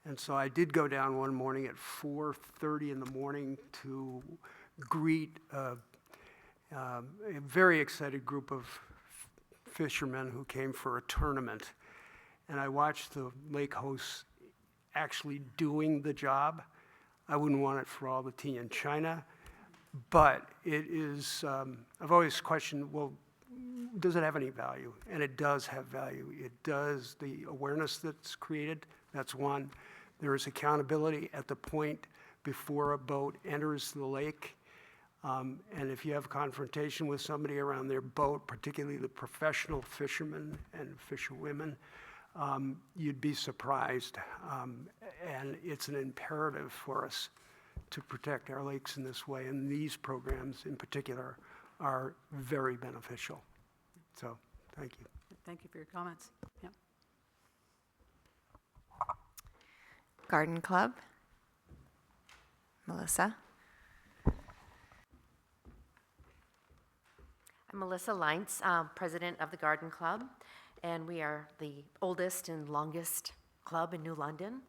And so I did go down one morning at 4:30 in the morning to greet a very excited group of fishermen who came for a tournament. And I watched the lake hosts actually doing the job. I wouldn't want it for all the tea in China, but it is, I've always questioned, well, does it have any value? And it does have value. It does, the awareness that's created, that's one. There is accountability at the point before a boat enters the lake. And if you have confrontation with somebody around their boat, particularly the professional fishermen and fisherwomen, you'd be surprised. And it's an imperative for us to protect our lakes in this way. And these programs in particular are very beneficial. So, thank you. Thank you for your comments. Yep. Garden Club. Melissa. I'm Melissa Leintz, president of the Garden Club, and we are the oldest and longest club in New London,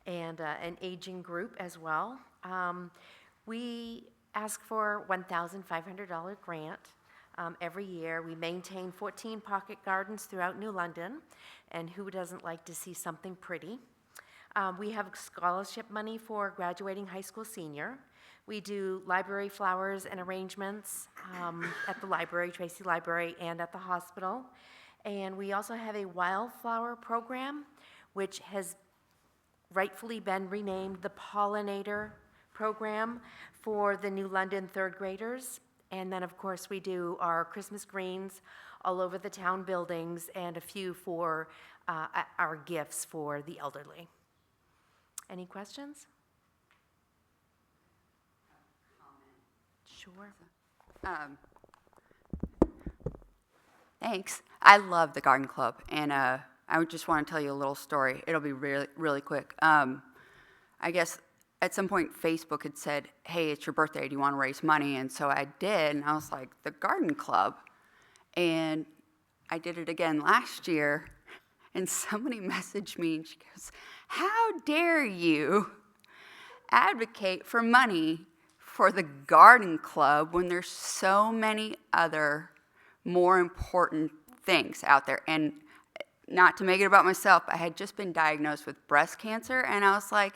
and an aging group as well. We ask for $1,500 grant every year. We maintain 14 pocket gardens throughout New London, and who doesn't like to see something pretty? We have scholarship money for graduating high school senior. We do library flowers and arrangements at the library, Tracy Library, and at the hospital. And we also have a wildflower program, which has rightfully been renamed the Pollinator Program for the New London third graders. And then, of course, we do our Christmas greens all over the town buildings and a few for our gifts for the elderly. Any questions? Sure. Thanks. I love the garden club, and I would just want to tell you a little story. It'll be really, really quick. I guess at some point Facebook had said, hey, it's your birthday, do you want to raise money? And so I did, and I was like, the garden club? And I did it again last year, and somebody messaged me, and she goes, how dare you advocate for money for the garden club when there's so many other more important things out there? And not to make it about myself, I had just been diagnosed with breast cancer, and I was like,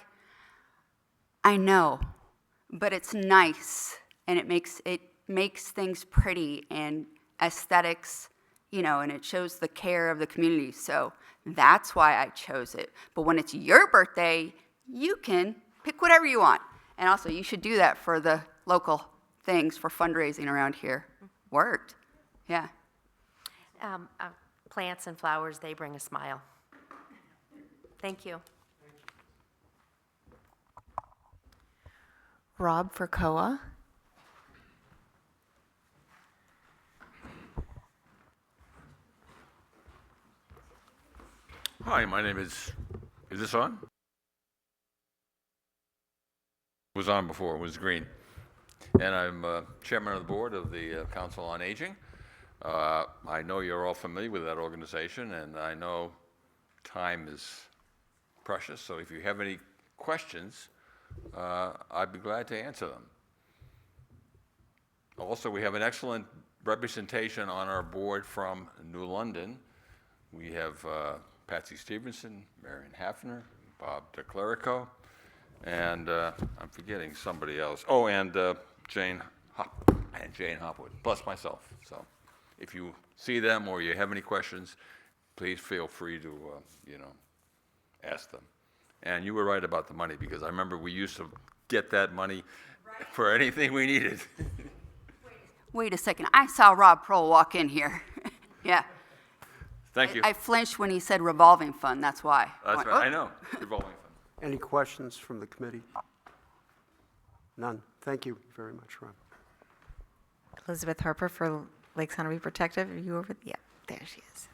I know, but it's nice, and it makes things pretty and aesthetics, you know, and it shows the care of the community. So that's why I chose it. But when it's your birthday, you can pick whatever you want. And also, you should do that for the local things for fundraising around here. Worked. Yeah. Plants and flowers, they bring a smile. Thank you. Rob for COA. Hi, my name is this on? It was on before, it was green. And I'm chairman of the board of the Council on Aging. I know you're all familiar with that organization, and I know time is precious, so if you have any questions, I'd be glad to answer them. Also, we have an excellent representation on our board from New London. We have Patsy Stevenson, Marion Hafner, Bob DeClerico, and I'm forgetting somebody else. Oh, and Jane Hopwood, plus myself. So if you see them or you have any questions, please feel free to, ask them. And you were right about the money, because I remember we used to get that money for anything we needed. Wait a second. I saw Rob Prohl walk in here. Yeah. Thank you. I flinched when he said revolving fund, that's why. That's went, right, "Oh." I know, revolving fund. Any questions from the committee? None. Thank you very much, Ron. Elizabeth Harper for Lake Sunapee Protective. Are you over? Yeah, there she is.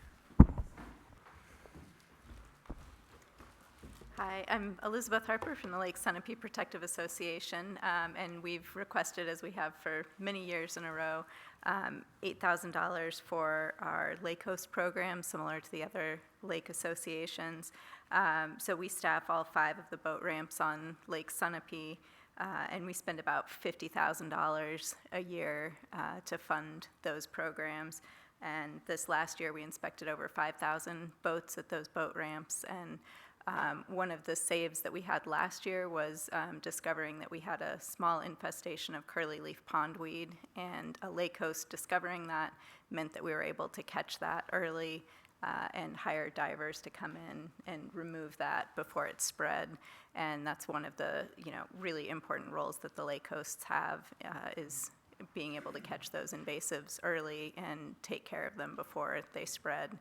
Hi, I'm Elizabeth Harper from the Lake Sunapee Protective Association, and we've requested, as we have for many years in a row, $8,000 for our lake host program, similar to the other lake associations. So we staff all 5 of the boat ramps on Lake Sunapee, and we spend about $50,000 a year to fund those programs. And this last year, we inspected over 5,000 boats at those boat ramps, and one of the saves that we had last year was discovering that we had a small infestation of curly leaf pondweed, and a lake host discovering that meant that we were able to catch that early and hire divers to come in and remove that before it spread. And that's one of the really important roles that the lake hosts have, is being able to catch those invasives early and take care of them before they spread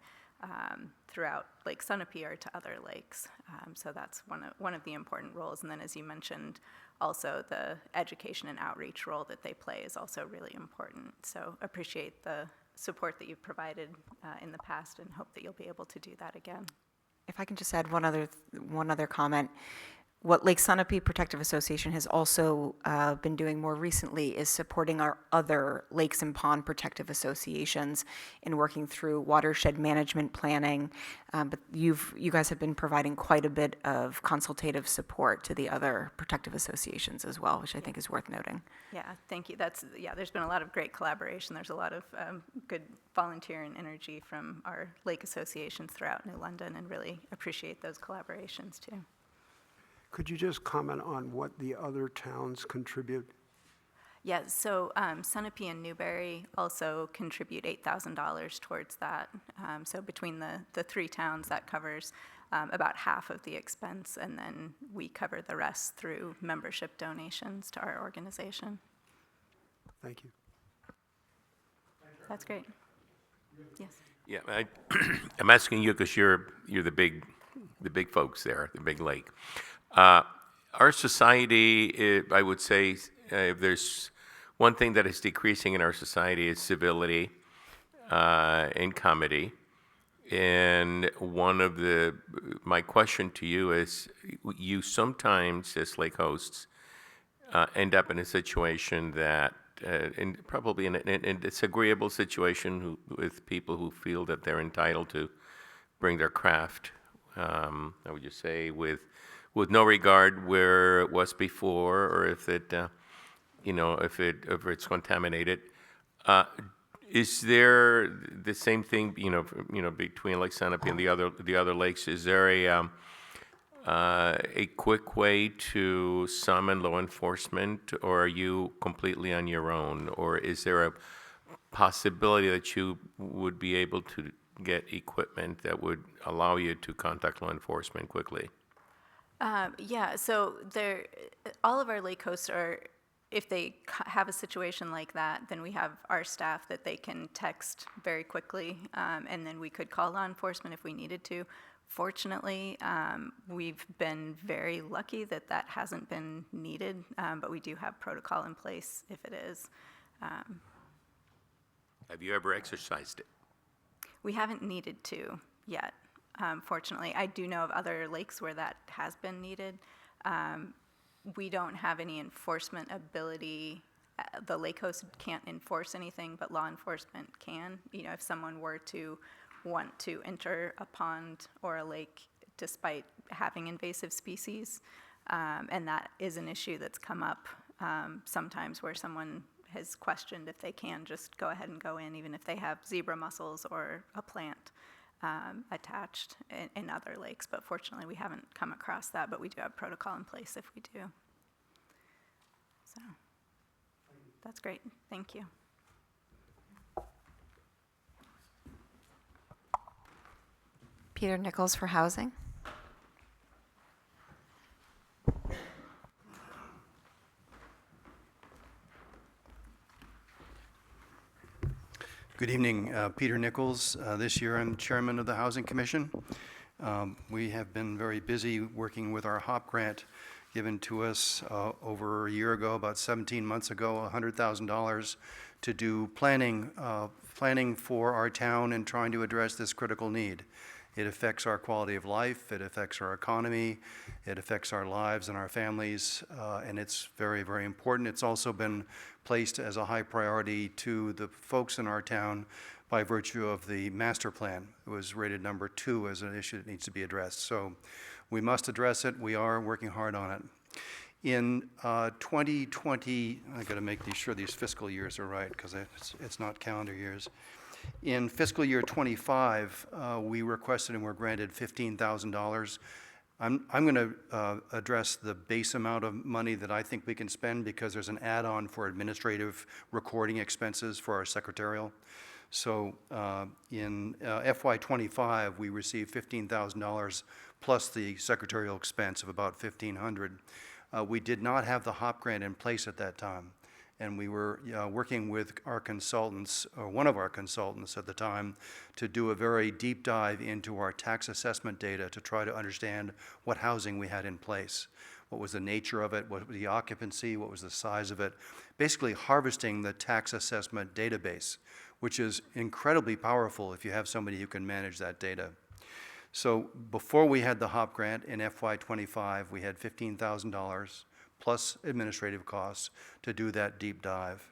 throughout Lake Sunapee or to other lakes. So that's one of the important roles. And then, as you mentioned, also the education and outreach role that they play is also really important. So appreciate the support that you've provided in the past, and hope that you'll be able to do that again. If I can just add one other comment. What Lake Sunapee Protective Association has also been doing more recently is supporting our other lakes and pond protective associations in working through watershed management planning. But you guys have been providing quite a bit of consultative support to the other protective associations as well, which I think is worth noting. Yeah, thank you. There's been a lot of great collaboration. There's a lot of good volunteer and energy from our lake associations throughout New London, and really appreciate those collaborations too. Could you just comment on what the other towns contribute? Yeah, so Sunapee and Newberry also contribute $8,000 towards that. So between the 3 towns, that covers about half of the expense, and then we cover the rest through membership donations to our organization. Thank you. That's great. Yes. Yeah, I'm asking you because you're the big folks there, the big lake. Our society, I would say, if there's one thing that is decreasing in our society, is civility and comedy. And my question to you is, you sometimes, as lake hosts, end up in a situation that, probably in a disagreeable situation with people who feel that they're entitled to bring their craft, I would just say, with no regard where it was before, or if it's contaminated. Is there the same thing, between Lake Sunapee and the other lakes? Is there a quick way to summon law enforcement, or are you completely on your own? Or is there a possibility that you would be able to get equipment that would allow you to contact law enforcement quickly? Yeah, so all of our lake hosts are, if they have a situation like that, then we have our staff that they can text very quickly, and then we could call law enforcement if we needed to. Fortunately, we've been very lucky that hasn't been needed, but we do have protocol in place if it is. Have you ever exercised it? We haven't needed to yet. Fortunately, I do know of other lakes where that has been needed. We don't have any enforcement ability. The lake host can't enforce anything, but law enforcement can. If someone were to want to enter a pond or a lake despite having invasive species, and that is an issue that's come up sometimes, where someone has questioned if they can just go ahead and go in, even if they have zebra mussels or a plant attached in other lakes. But fortunately, we haven't come across that, but we do have protocol in place if we do. So that's great. Thank you. Peter Nichols for Housing. Good evening, Peter Nichols. This year I'm chairman of the Housing Commission. We have been very busy working with our HOP grant given to us over a year ago, about 17 months ago, $100,000 to do planning for our town and trying to address this critical need. It affects our quality of life, it affects our economy, it affects our lives and our families, and it's very, very important. It's also been placed as a high priority to the folks in our town by virtue of the master plan. It was rated number 2 as an issue that needs to be addressed. So we must address it. We are working hard on it. In 2020, I got to make sure these fiscal years are right because it's not calendar years. In fiscal year 25, we requested and were granted $15,000. I'm going to address the base amount of money that I think we can spend because there's an add-on for administrative recording expenses for our secretarial. So in FY25, we received $15,000 plus the secretarial expense of about $1,500. We did not have the HOP grant in place at that time. And we were working with our consultants, or one of our consultants at the time, to do a very deep dive into our tax assessment data to try to understand what housing we had in place. What was the nature of it, what was the occupancy, what was the size of it. Basically harvesting the tax assessment database, which is incredibly powerful if you have somebody who can manage that data. So before we had the HOP grant in FY25, we had $15,000 plus administrative costs to do that deep dive.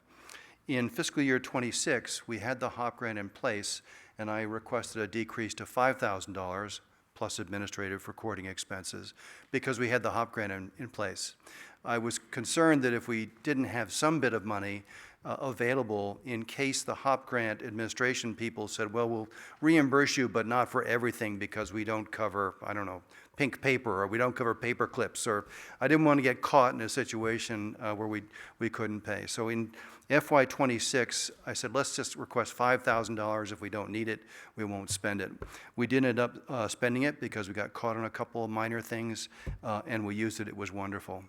In fiscal year 26, we had the HOP grant in place, and I requested a decrease to $5,000 plus administrative recording expenses because we had the HOP grant in place. I was concerned that if we didn't have some bit of money available in case the HOP grant administration people said, well, we'll reimburse you, but not for everything because we don't cover, I don't know, pink paper, or we don't cover paper clips, or I didn't want to get caught in a situation where we couldn't pay. So in FY26, I said, let's just request $5,000. If we don't need it, we won't spend it. We did end up spending it because we got caught on a couple of minor things, and we used it. It was wonderful.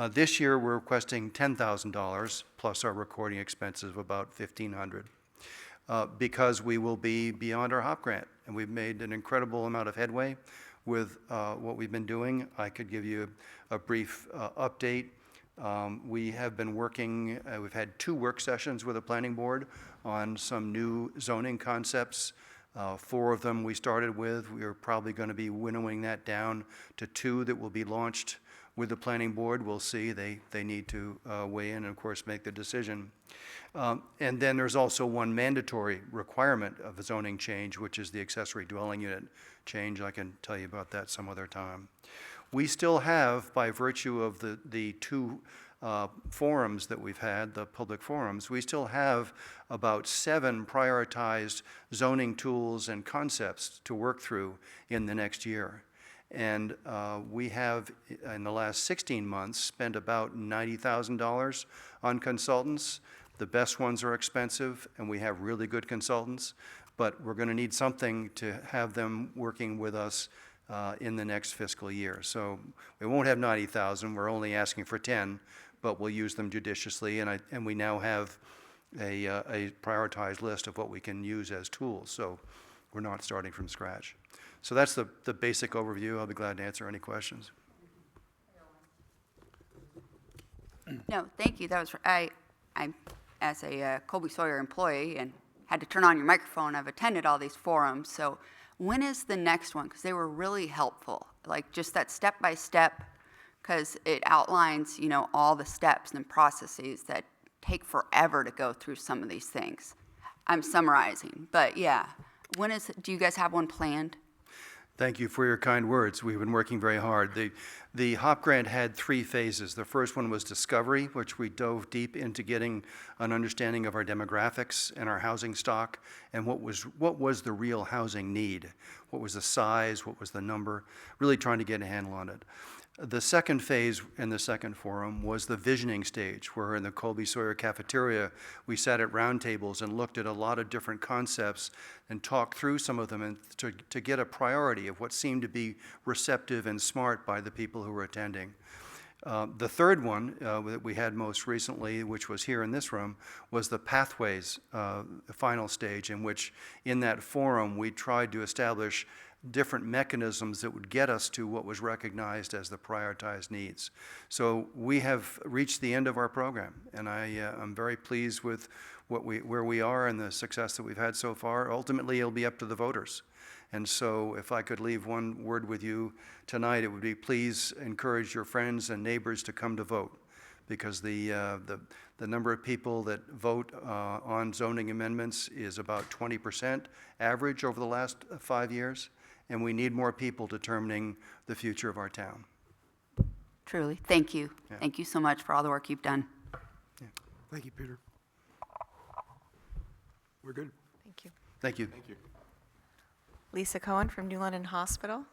This year, we're requesting $10,000 plus our recording expenses of about $1,500 because we will be beyond our HOP grant, and we've made an incredible amount of headway with what we've been doing. I could give you a brief update. We have been working, we've had 2 work sessions with the planning board on some new zoning concepts. 4 of them we started with. We are probably going to be winnowing that down to 2 that will be launched with the planning board. We'll see. They need to weigh in and, of course, make the decision. And then there's also one mandatory requirement of a zoning change, which is the accessory dwelling unit change. I can tell you about that some other time. We still have, by virtue of the 2 forums that we've had, the public forums, we still have about 7 prioritized zoning tools and concepts to work through in the next year. And we have, in the last 16 months, spent about $90,000 on consultants. The best ones are expensive, and we have really good consultants, but we're going to need something to have them working with us in the next fiscal year. So we won't have 90,000. We're only asking for 10, but we'll use them judiciously, and we now have a prioritized list of what we can use as tools. So we're not starting from scratch. So that's the basic overview. I'll be glad to answer any questions. No, thank you. That was, I'm as a Colby Sawyer employee and had to turn on your microphone. I've attended all these forums. So when is the next one? Because they were really helpful, like just that step-by-step, because it outlines, you know, all the steps and processes that take forever to go through some of these things. I'm summarizing, but yeah. When is, do you guys have one planned? Thank you for your kind words. We've been working very hard. The HOP grant had 3 phases. The first one was discovery, which we dove deep into getting an understanding of our demographics and our housing stock and what was the real housing need. What was the size, what was the number, really trying to get a handle on it. The second phase in the second forum was the visioning stage, where in the Colby Sawyer cafeteria, we sat at round tables and looked at a lot of different concepts and talked through some of them and to get a priority of what seemed to be receptive and smart by the people who were attending. The third one that we had most recently, which was here in this room, was the Pathways final stage, in which in that forum we tried to establish different mechanisms that would get us to what was recognized as the prioritized needs. So we have reached the end of our program, and I'm very pleased with where we are and the success that we've had so far. Ultimately, it'll be up to the voters. And so if I could leave one word with you tonight, it would be please encourage your friends and neighbors to come to vote, because the number of people that vote on zoning amendments is about 20% average over the last 5 years, and we need more people determining the future of our town. Truly, thank you. Yeah. Thank you so much for all the work you've done. Thank you, Peter. We're good. Thank you. Thank you. Thank you. Lisa Cohen from New London Hospital.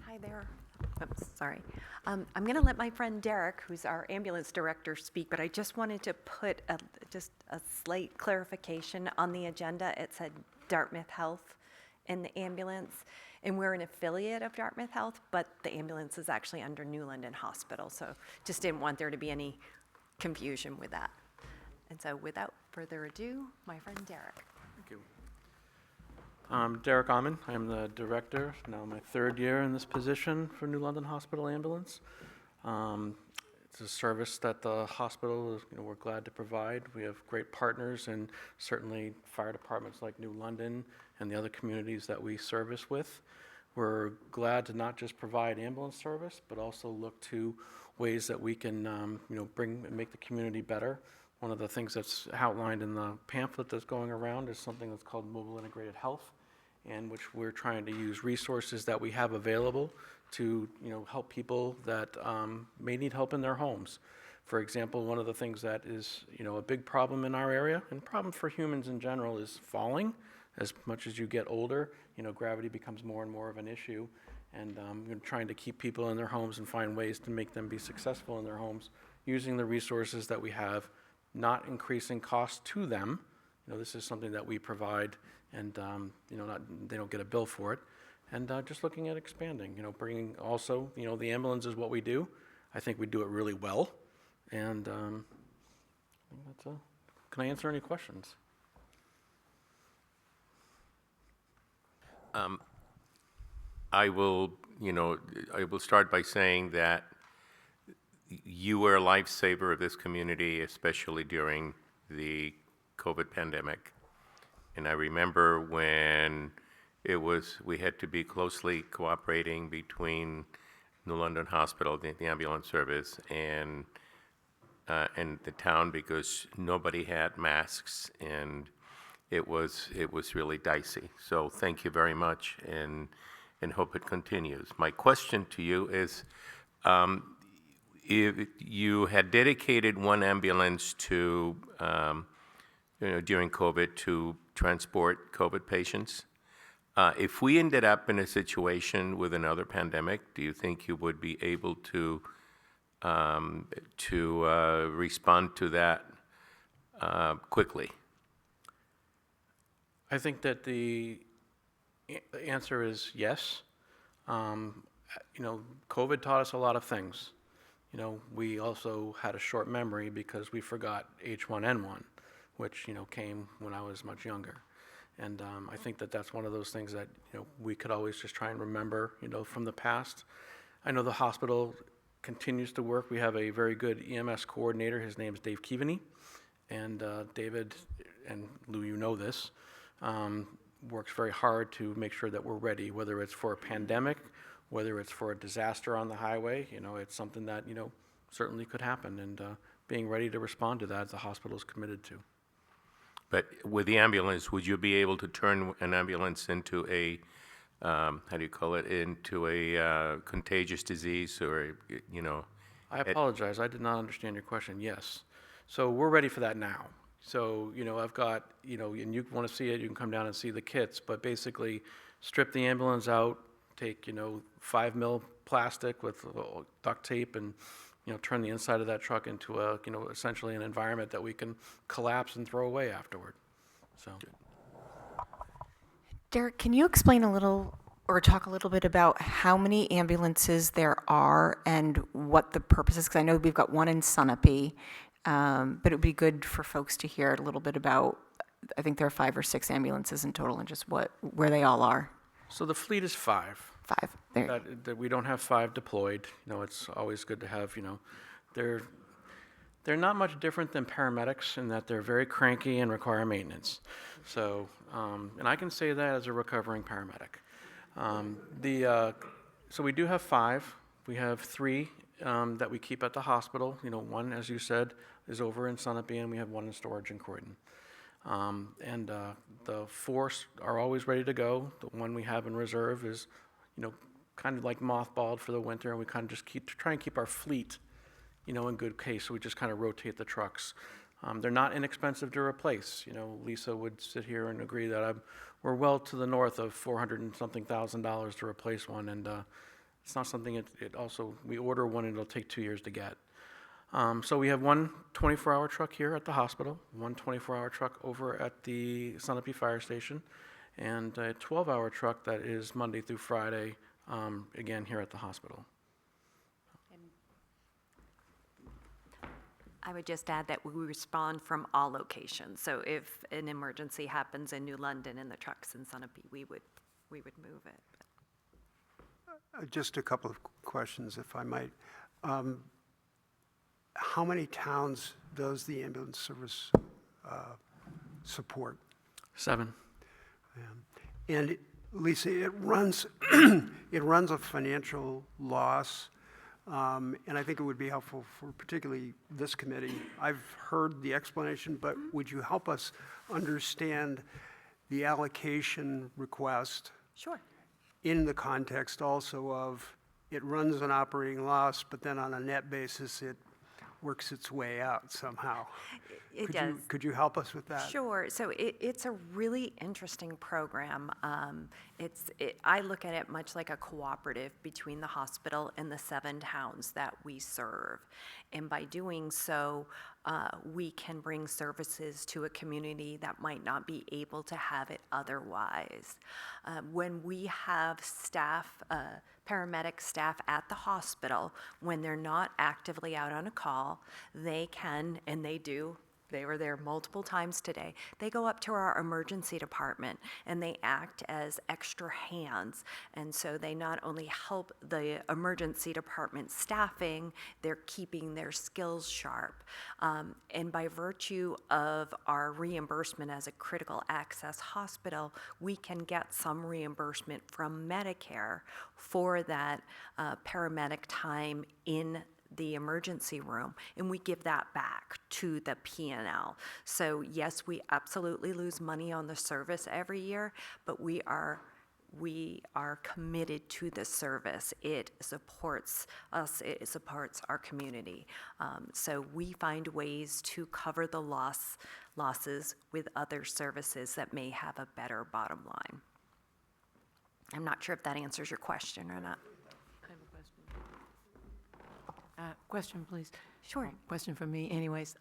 Hi there. Oops, sorry. I'm going to let my friend Derek, who's our ambulance director, speak, but I just wanted to put just a slight clarification on the agenda. It said Dartmouth Health in the ambulance, and we're an affiliate of Dartmouth Health, but the ambulance is actually under New London Hospital, so just didn't want there to be any confusion with that. And so without further ado, my friend Derek. Thank you. I'm Derek Amon. I'm the director, now my third year in this position for New London Hospital Ambulance. It's a service that the hospital is, we're glad to provide. We have great partners, and certainly fire departments like New London and the other communities that we service with. We're glad to not just provide ambulance service, but also look to ways that we can, bring and make the community better. One of the things that's outlined in the pamphlet that's going around is something that's called Mobile Integrated Health, in which we're trying to use resources that we have available to help people that may need help in their homes. For example, one of the things that is a big problem in our area, and problem for humans in general, is falling. As much as you get older, gravity becomes more and more of an issue, and we're trying to keep people in their homes and find ways to make them be successful in their homes using the resources that we have, not increasing costs to them. This is something that we provide, and they don't get a bill for it. And just looking at expanding, bringing also, the ambulance is what we do. I think we do it really well. And that's can I answer any questions? I will start by saying that you were a lifesaver of this community, especially during the COVID pandemic. And I remember when we had to be closely cooperating between New London Hospital, the ambulance service, and the town, because nobody had masks, and it was really dicey. So thank you very much, and hope it continues. My question to you is, if you had dedicated one ambulance to during COVID to transport COVID patients. If we ended up in a situation with another pandemic, do you think you would be able to respond to that quickly? I think that the answer is yes. COVID taught us a lot of things. We also had a short memory because we forgot H1N1, which, came when I was much younger. And I think that that's one of those things that, we could always just try and remember, from the past. I know the hospital continues to work. We have a very good EMS coordinator. His name is Dave Keaveney. And David, and Lou, you know this, works very hard to make sure that we're ready, whether it's for a pandemic, whether it's for a disaster on the highway. It's something that, certainly could happen. And being ready to respond to that, the hospital is committed to. But with the ambulance, would you be able to turn an ambulance into a, into a contagious disease, or, I apologize, I did not understand your question. Yes. So we're ready for that now. So, I've got, and you want to see it, you can come down and see the kits, but basically strip the ambulance out, take, 5 mil plastic with duct tape and, turn the inside of that truck into a, essentially an environment that we can collapse and throw away afterward. So. Derek, can you explain a little or talk a little bit about how many ambulances there are and what the purpose is? Because I know we've got one in Sunapee, but it would be good for folks to hear a little bit about, I think there are 5 or 6 ambulances in total and just where they all are. So the fleet is 5. 5. There. That we don't have 5 deployed. It's always good to have, they're not much different than paramedics in that they're very cranky and require maintenance. So, and I can say that as a recovering paramedic. So we do have 5. We have 3 that we keep at the hospital. One, as you said, is over in Sunapee, and we have one in storage in Croydon. The 4 are always ready to go. The one we have in reserve is, kind of like mothballed for the winter, and we kind of just try and keep our fleet, in good case. So we just kind of rotate the trucks. They're not inexpensive to replace. Lisa would sit here and agree that we're well to the north of $400 and something thousand to replace one, and it's not something. We order one and it'll take 2 years to get. So we have one 24-hour truck here at the hospital, one 24-hour truck over at the Sunapee Fire Station, and a 12-hour truck that is Monday through Friday, again here at the hospital. I would just add that we respond from all locations. So if an emergency happens in New London and the truck's in Sunapee, we would move it. Just a couple of questions, if I might. How many towns does the ambulance service support? 7. And Lisa, it runs it runs a financial loss, and I think it would be helpful for particularly this committee. I've heard the explanation, but would you help us understand the allocation request? Sure. In the context also of it runs an operating loss, but then on a net basis, it works its way out somehow. It does. Could you help us with that? Sure. So it's a really interesting program. I look at it much like a cooperative between the hospital and the 7 towns that we serve. And by doing so, we can bring services to a community that might not be able to have it otherwise. When we have staff, paramedic staff at the hospital, when they're not actively out on a call, they can, and they do, they were there multiple times today. They go up to our emergency department and they act as extra hands. And so they not only help the emergency department staffing, they're keeping their skills sharp. And by virtue of our reimbursement as a critical access hospital, we can get some reimbursement from Medicare for that paramedic time in the emergency room, and we give that back to the P&L. So yes, we absolutely lose money on the service every year, but we are committed to the service. It supports us, it supports our community. So we find ways to cover the losses with other services that may have a better bottom line. I'm not sure if that answers your question or not. Question, please. Sure. Question for me anyways.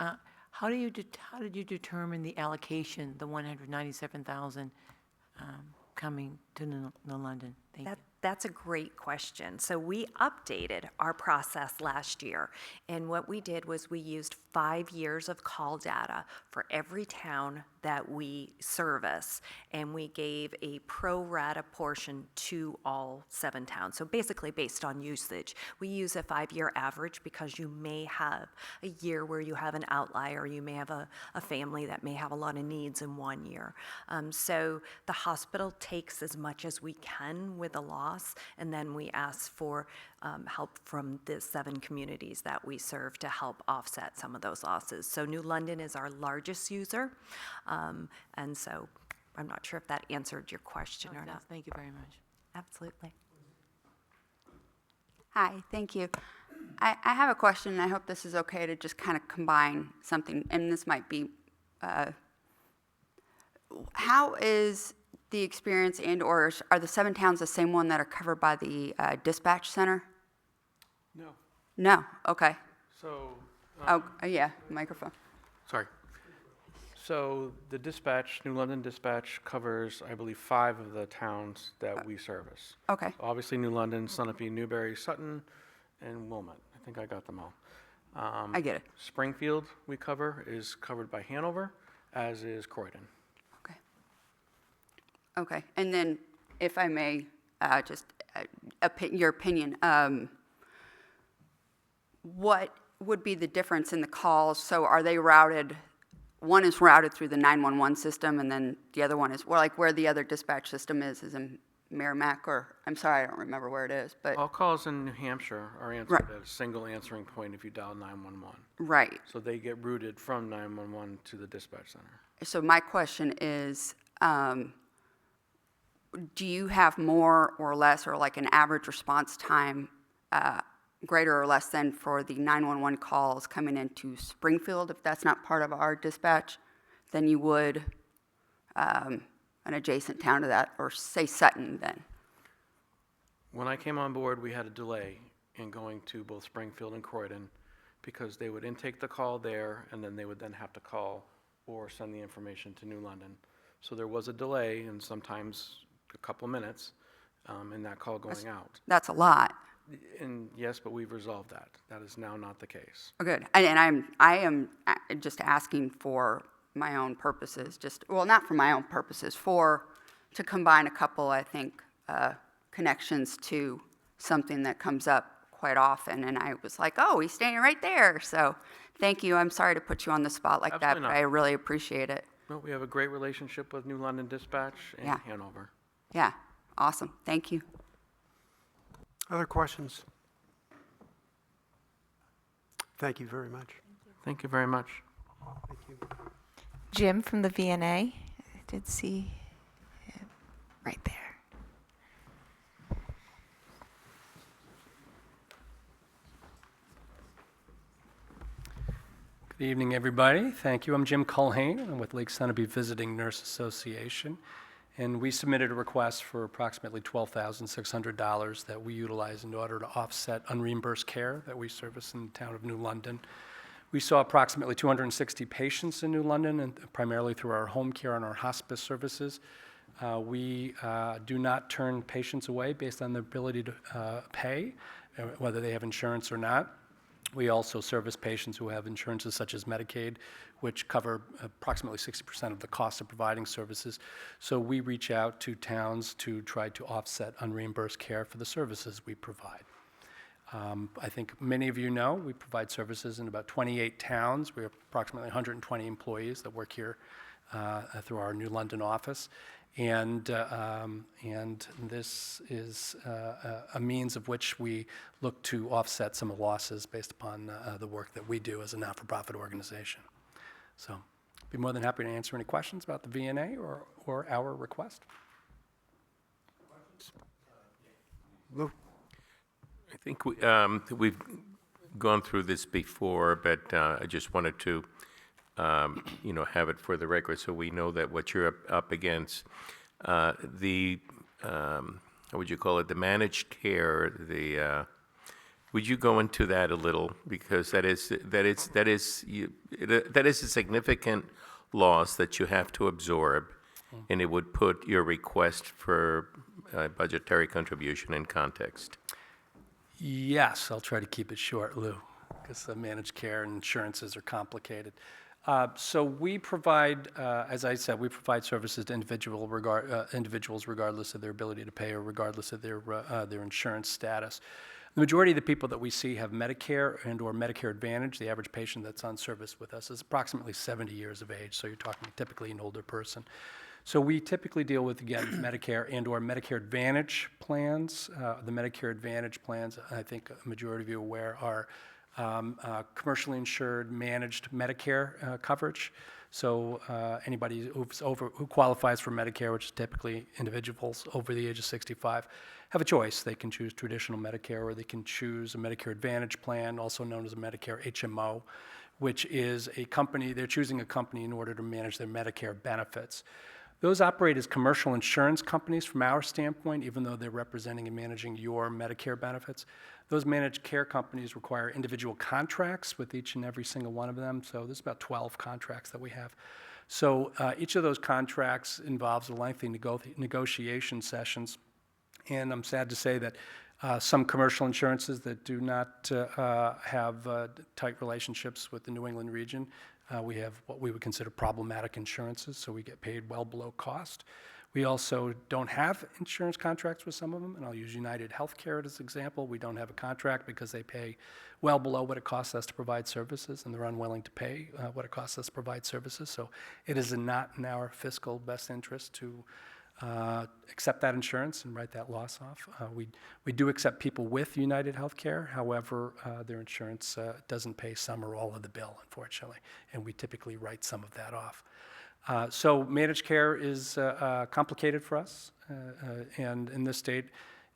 How did you determine the allocation, the 197,000 coming to New London? Thank you. That's a great question. So we updated our process last year, and what we did was we used 5 years of call data for every town that we service, and we gave a pro rata portion to all 7 towns. So basically based on usage. We use a 5-year average because you may have a year where you have an outlier, you may have a family that may have a lot of needs in 1 year. So the hospital takes as much as we can with a loss, and then we ask for help from the 7 communities that we serve to help offset some of those losses. So New London is our largest user, and so I'm not sure if that answered your question or not. Thank you very much. Absolutely. Hi, thank you. I have a question, and I hope this is okay to just kind of combine something, and this might be, how is the experience and/or are the 7 towns the same one that are covered by the dispatch center? No. No, okay. So, Oh, yeah, microphone. sorry. So the dispatch, New London Dispatch covers, I believe, 5 of the towns that we service. Okay. So obviously New London, Sunapee, Newbury, Sutton, and Wilmot. I think I got them all. I get it. Springfield we cover is covered by Hanover, as is Croydon. Okay, and then if I may, just your opinion, what would be the difference in the calls? So are they routed, one is routed through the 911 system, and then the other one is, well, like where the other dispatch system is in Merrimack, or, I'm sorry, I don't remember where it is, but, All calls in New Hampshire are answered at a single answering point if you dial 911. right. So they get routed from 911 to the dispatch center. So my question is, do you have more or less, or like an average response time, greater or less than for the 911 calls coming into Springfield, if that's not part of our dispatch, than you would an adjacent town to that, or say Sutton then? When I came on board, we had a delay in going to both Springfield and Croydon because they would intake the call there, and then they would then have to call or send the information to New London. So there was a delay, and sometimes a couple minutes, in that call going out. That's a lot. And yes, but we've resolved that. That is now not the case. Oh, good. And I am just asking for my own purposes, well, not for my own purposes, to combine a couple, I think, connections to something that comes up quite often. And I was like, oh, he's standing right there. So thank you. I'm sorry to put you on the spot like Absolutely that, not. but I really appreciate it. No, we have a great relationship with New London Dispatch and Yeah. Hanover. Yeah, awesome. Thank you. Other questions? Thank you very much. Thank you very much. Thank you. Jim from the VNA, I did see him right there. Good evening, everybody. Thank you. I'm Jim Culhane. I'm with Lake Sunapee Visiting Nurse Association. And we submitted a request for approximately $12,600 that we utilize in order to offset unreimbursed care that we service in the town of New London. We saw approximately 260 patients in New London, and primarily through our home care and our hospice services. We do not turn patients away based on their ability to pay, whether they have insurance or not. We also service patients who have insurances such as Medicaid, which cover approximately 60% of the cost of providing services. So we reach out to towns to try to offset unreimbursed care for the services we provide. I think many of you know we provide services in about 28 towns. We have approximately 120 employees that work here through our New London office. And this is a means of which we look to offset some of the losses based upon the work that we do as a not-for-profit organization. So I'd be more than happy to answer any questions about the VNA or our request. Lou? I think we've gone through this before, but I just wanted to, have it for the record so we know that what you're up against. How would you call it? The managed care. Would you go into that a little, because that is a significant loss that you have to absorb, and it would put your request for budgetary contribution in context. Yes, I'll try to keep it short, Lou, because managed care and insurances are complicated. So we provide, as I said, we provide services to individuals regardless of their ability to pay or regardless of their insurance status. The majority of the people that we see have Medicare and or Medicare Advantage. The average patient that's on service with us is approximately 70 years of age, so you're talking typically an older person. So we typically deal with, again, Medicare and or Medicare Advantage plans. The Medicare Advantage plans, I think a majority of you are aware, are commercially insured managed Medicare coverage. So anybody who qualifies for Medicare, which is typically individuals over the age of 65, have a choice. They can choose traditional Medicare, or they can choose a Medicare Advantage plan, also known as a Medicare HMO, which is a company. They're choosing a company in order to manage their Medicare benefits. Those operate as commercial insurance companies from our standpoint, even though they're representing and managing your Medicare benefits. Those managed care companies require individual contracts with each and every single one of them. So there's about 12 contracts that we have. So each of those contracts involves a lengthy negotiation sessions. And I'm sad to say that some commercial insurances that do not have tight relationships with the New England region, we have what we would consider problematic insurances, so we get paid well below cost. We also don't have insurance contracts with some of them, and I'll use United Healthcare as an example. We don't have a contract because they pay well below what it costs us to provide services, and they're unwilling to pay what it costs us to provide services. So it is not in our fiscal best interest to accept that insurance and write that loss off. We do accept people with United Healthcare. However, their insurance doesn't pay some or all of the bill, unfortunately, and we typically write some of that off. So managed care is complicated for us, and in this state,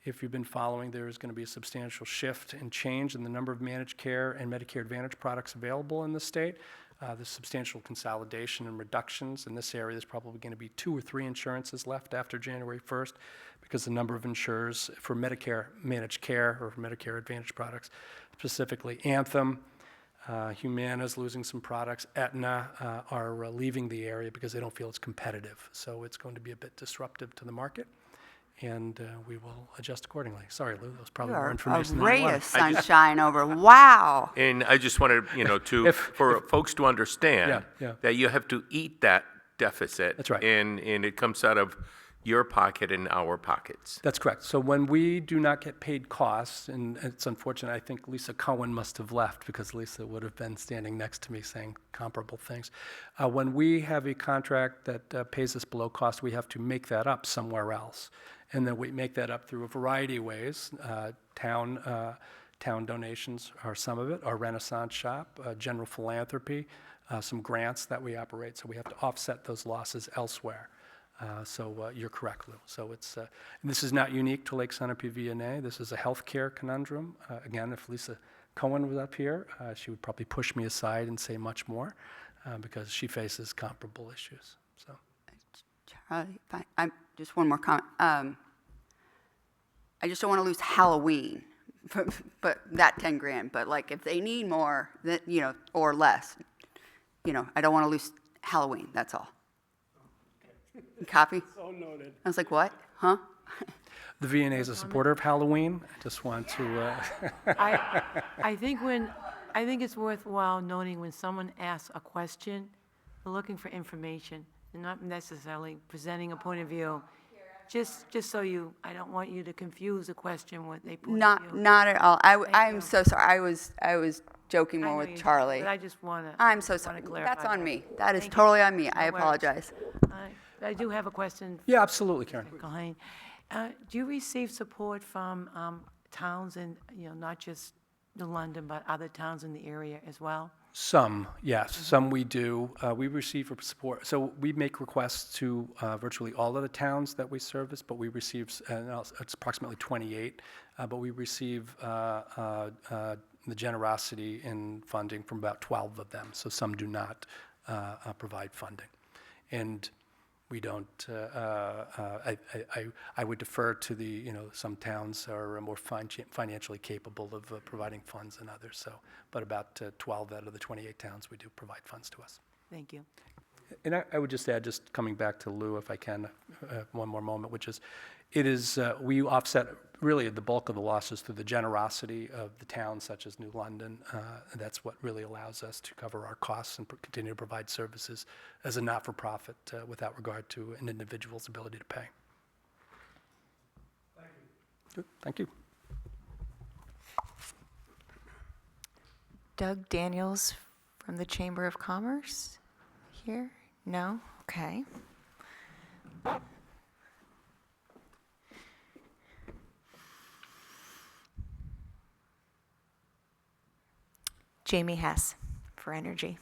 if you've been following, there is going to be a substantial shift and change in the number of managed care and Medicare Advantage products available in the state. There's substantial consolidation and reductions in this area. There's probably going to be 2 or 3 insurances left after January 1st because the number of insurers for Medicare managed care or for Medicare Advantage products, specifically Anthem, Humana is losing some products. Aetna are leaving the area because they don't feel it's competitive. So it's going to be a bit disruptive to the market, and we will adjust accordingly. Sorry, Lou, that was probably more information than A I ray wanted. of sunshine over. Wow. And I just wanted, for folks to understand that you have to eat that deficit. That's right. And it comes out of your pocket and our pockets. That's correct. So when we do not get paid costs, and it's unfortunate, I think Lisa Cohen must have left because Lisa would have been standing next to me saying comparable things. When we have a contract that pays us below cost, we have to make that up somewhere else. And then we make that up through a variety of ways. Town donations are some of it, our Renaissance shop, general philanthropy, some grants that we operate. So we have to offset those losses elsewhere. So you're correct, Lou. So it's this is not unique to Lake Sunapee VNA. This is a healthcare conundrum. Again, if Lisa Cohen was up here, she would probably push me aside and say much more because she faces comparable issues. So, Charlie, just one more comment. I just don't want to lose Halloween, but that 10 grand. But like, if they need more, that or less, I don't want to lose Halloween. That's all. Copy? So noted. I was like, what? Huh? The VNA is a supporter of Halloween. I just want to. I think it's worthwhile noting when someone asks a question, they're looking for information. They're not necessarily presenting a point of view. Just so I don't want you to confuse a question with a point of view. Not at all. I'm so sorry. I was joking more with Charlie. But I just want to. I'm so sorry. That's on me. That is totally on me. I apologize. I do have a question. Yeah, absolutely, Karen. Colleen. Do you receive support from towns in, not just New London, but other towns in the area as well? Some, yes. Some we do. We receive support. So we make requests to virtually all of the towns that we service, but we receive, it's approximately 28, but we receive the generosity in funding from about 12 of them. So some do not provide funding. And we don't, I would defer to the, some towns are more financially capable of providing funds than others. So, but about 12 out of the 28 towns we do provide funds to us. Thank you. And I would just add, just coming back to Lou, if I can, one more moment, which is, we offset really the bulk of the losses through the generosity of the towns such as New London. That's what really allows us to cover our costs and continue to provide services as a not-for-profit without regard to an individual's ability to pay. Thank you. Good. Thank you. Doug Daniels from the Chamber of Commerce here? No? Okay. Jamie Hess for Energy.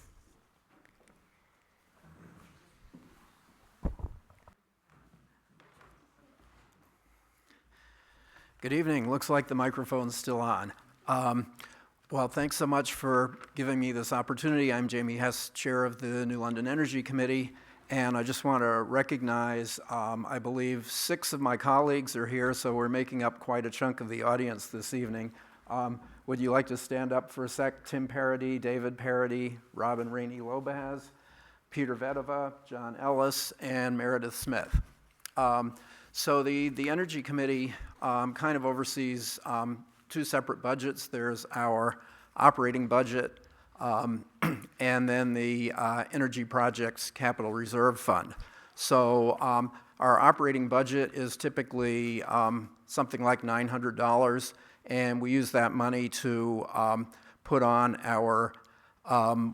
Good evening. Looks like the microphone's still on. Well, thanks so much for giving me this opportunity. I'm Jamie Hess, Chair of the New London Energy Committee, And I just want to recognize, I believe 6 of my colleagues are here, so we're making up quite a chunk of the audience this evening. Would you like to stand up for a sec? Tim Parody, David Parody, Robin Rainey Lobaz, Peter Vedova, John Ellis, and Meredith Smith. So the Energy Committee kind of oversees 2 separate budgets. There's our operating budget, and then the Energy Projects Capital Reserve Fund. So our operating budget is typically something like $900, and we use that money to put on our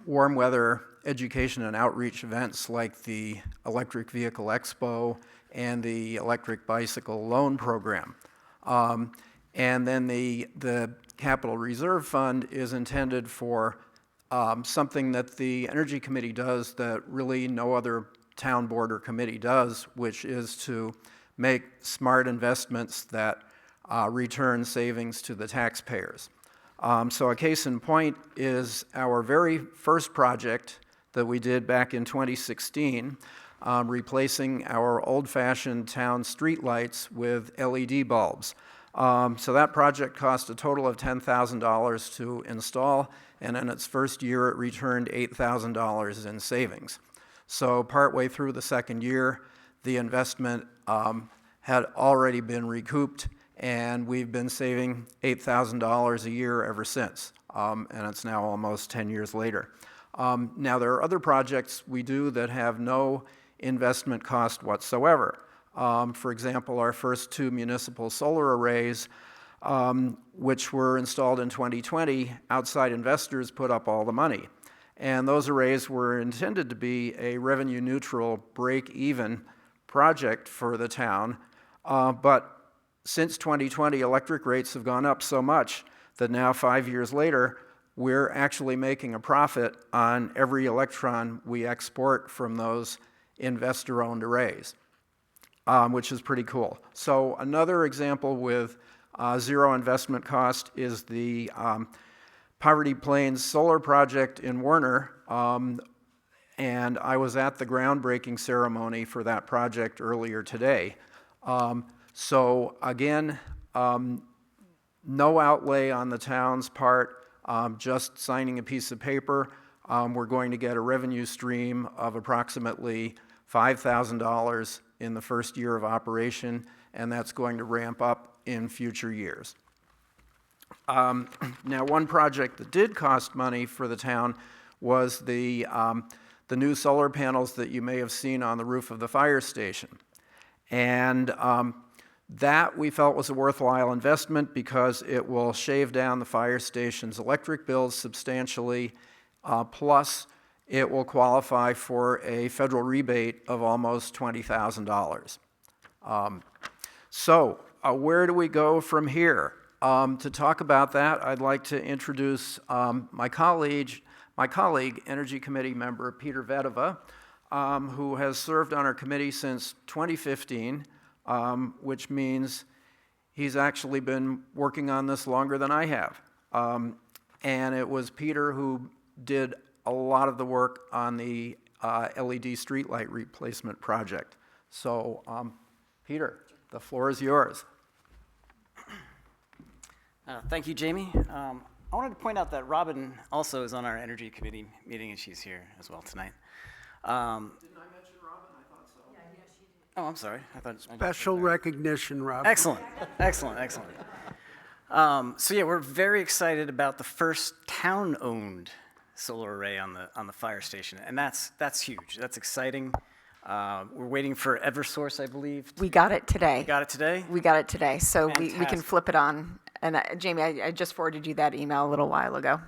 warm weather education and outreach events like the Electric Vehicle Expo and the Electric Bicycle Loan Program. And then the Capital Reserve Fund is intended for something that the Energy Committee does that really no other town board or committee does, which is to make smart investments that return savings to the taxpayers. So a case in point is our very first project that we did back in 2016, replacing our old-fashioned town streetlights with LED bulbs. So that project cost a total of $10,000 to install, and in its first year it returned $8,000 in savings. So partway through the second year, the investment had already been recouped, and we've been saving $8,000 a year ever since, and it's now almost 10 years later. Now, there are other projects we do that have no investment cost whatsoever. For example, our first 2 municipal solar arrays, which were installed in 2020, outside investors put up all the money. And those arrays were intended to be a revenue-neutral, break-even project for the town. But since 2020, electric rates have gone up so much that now, 5 years later, we're actually making a profit on every electron we export from those investor-owned arrays, which is pretty cool. So another example with zero investment cost is the Poverty Plains solar project in Werner, and I was at the groundbreaking ceremony for that project earlier today. So again, no outlay on the town's part, just signing a piece of paper. We're going to get a revenue stream of approximately $5,000 in the first year of operation, and that's going to ramp up in future years. Now, one project that did cost money for the town was the new solar panels that you may have seen on the roof of the fire station. And that we felt was a worthwhile investment because it will shave down the fire station's electric bills substantially, plus it will qualify for a federal rebate of almost $20,000. So where do we go from here? To talk about that, I'd like to introduce my colleague, Energy Committee member Peter Vedova, who has served on our committee since 2015, which means he's actually been working on this longer than I have. And it was Peter who did a lot of the work on the LED streetlight replacement project. So, Peter, the floor is yours. Thank you, Jamie. I wanted to point out that Robin also is on our Energy Committee meeting, and she's here as well tonight. Didn't I mention Robin? I thought so. Yeah, she did. Oh, I'm sorry. I thought Special recognition, Rob. Excellent, excellent, excellent. So yeah, we're very excited about the first town-owned solar array on the fire station, and that's huge. That's exciting. We're waiting for Eversource, I believe. We got it today. You got it today? We got it today, so we can Fantastic. flip it on. And Jamie, I just forwarded you that email a little while ago,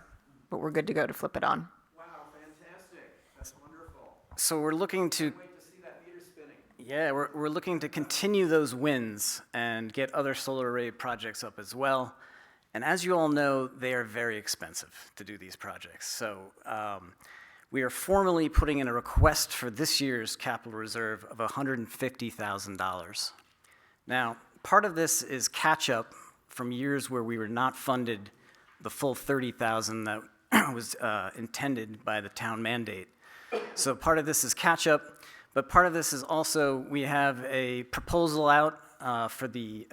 but we're good to go to flip it on. Wow, fantastic. That's wonderful. So we're looking to, Wait to see that meter spinning. yeah, we're looking to continue those wins and get other solar array projects up as well. And as you all know, they are very expensive to do these projects. So we are formally putting in a request for this year's capital reserve of $150,000. Now, part of this is catch-up from years where we were not funded the full $30,000 that was intended by the town mandate. So part of this is catch-up, But part of this is also, we have a proposal out for the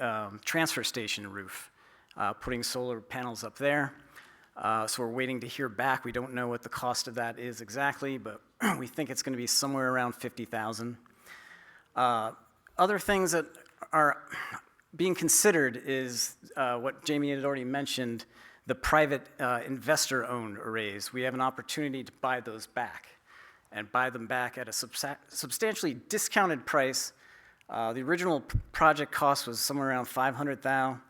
transfer station roof, putting solar panels up there. So we're waiting to hear back. We don't know what the cost of that is exactly, but we think it's going to be somewhere around $50,000. Other things that are being considered is what Jamie had already mentioned, the private investor-owned arrays. We have an opportunity to buy those back and buy them back at a substantially discounted price. The original project cost was somewhere around $500,000.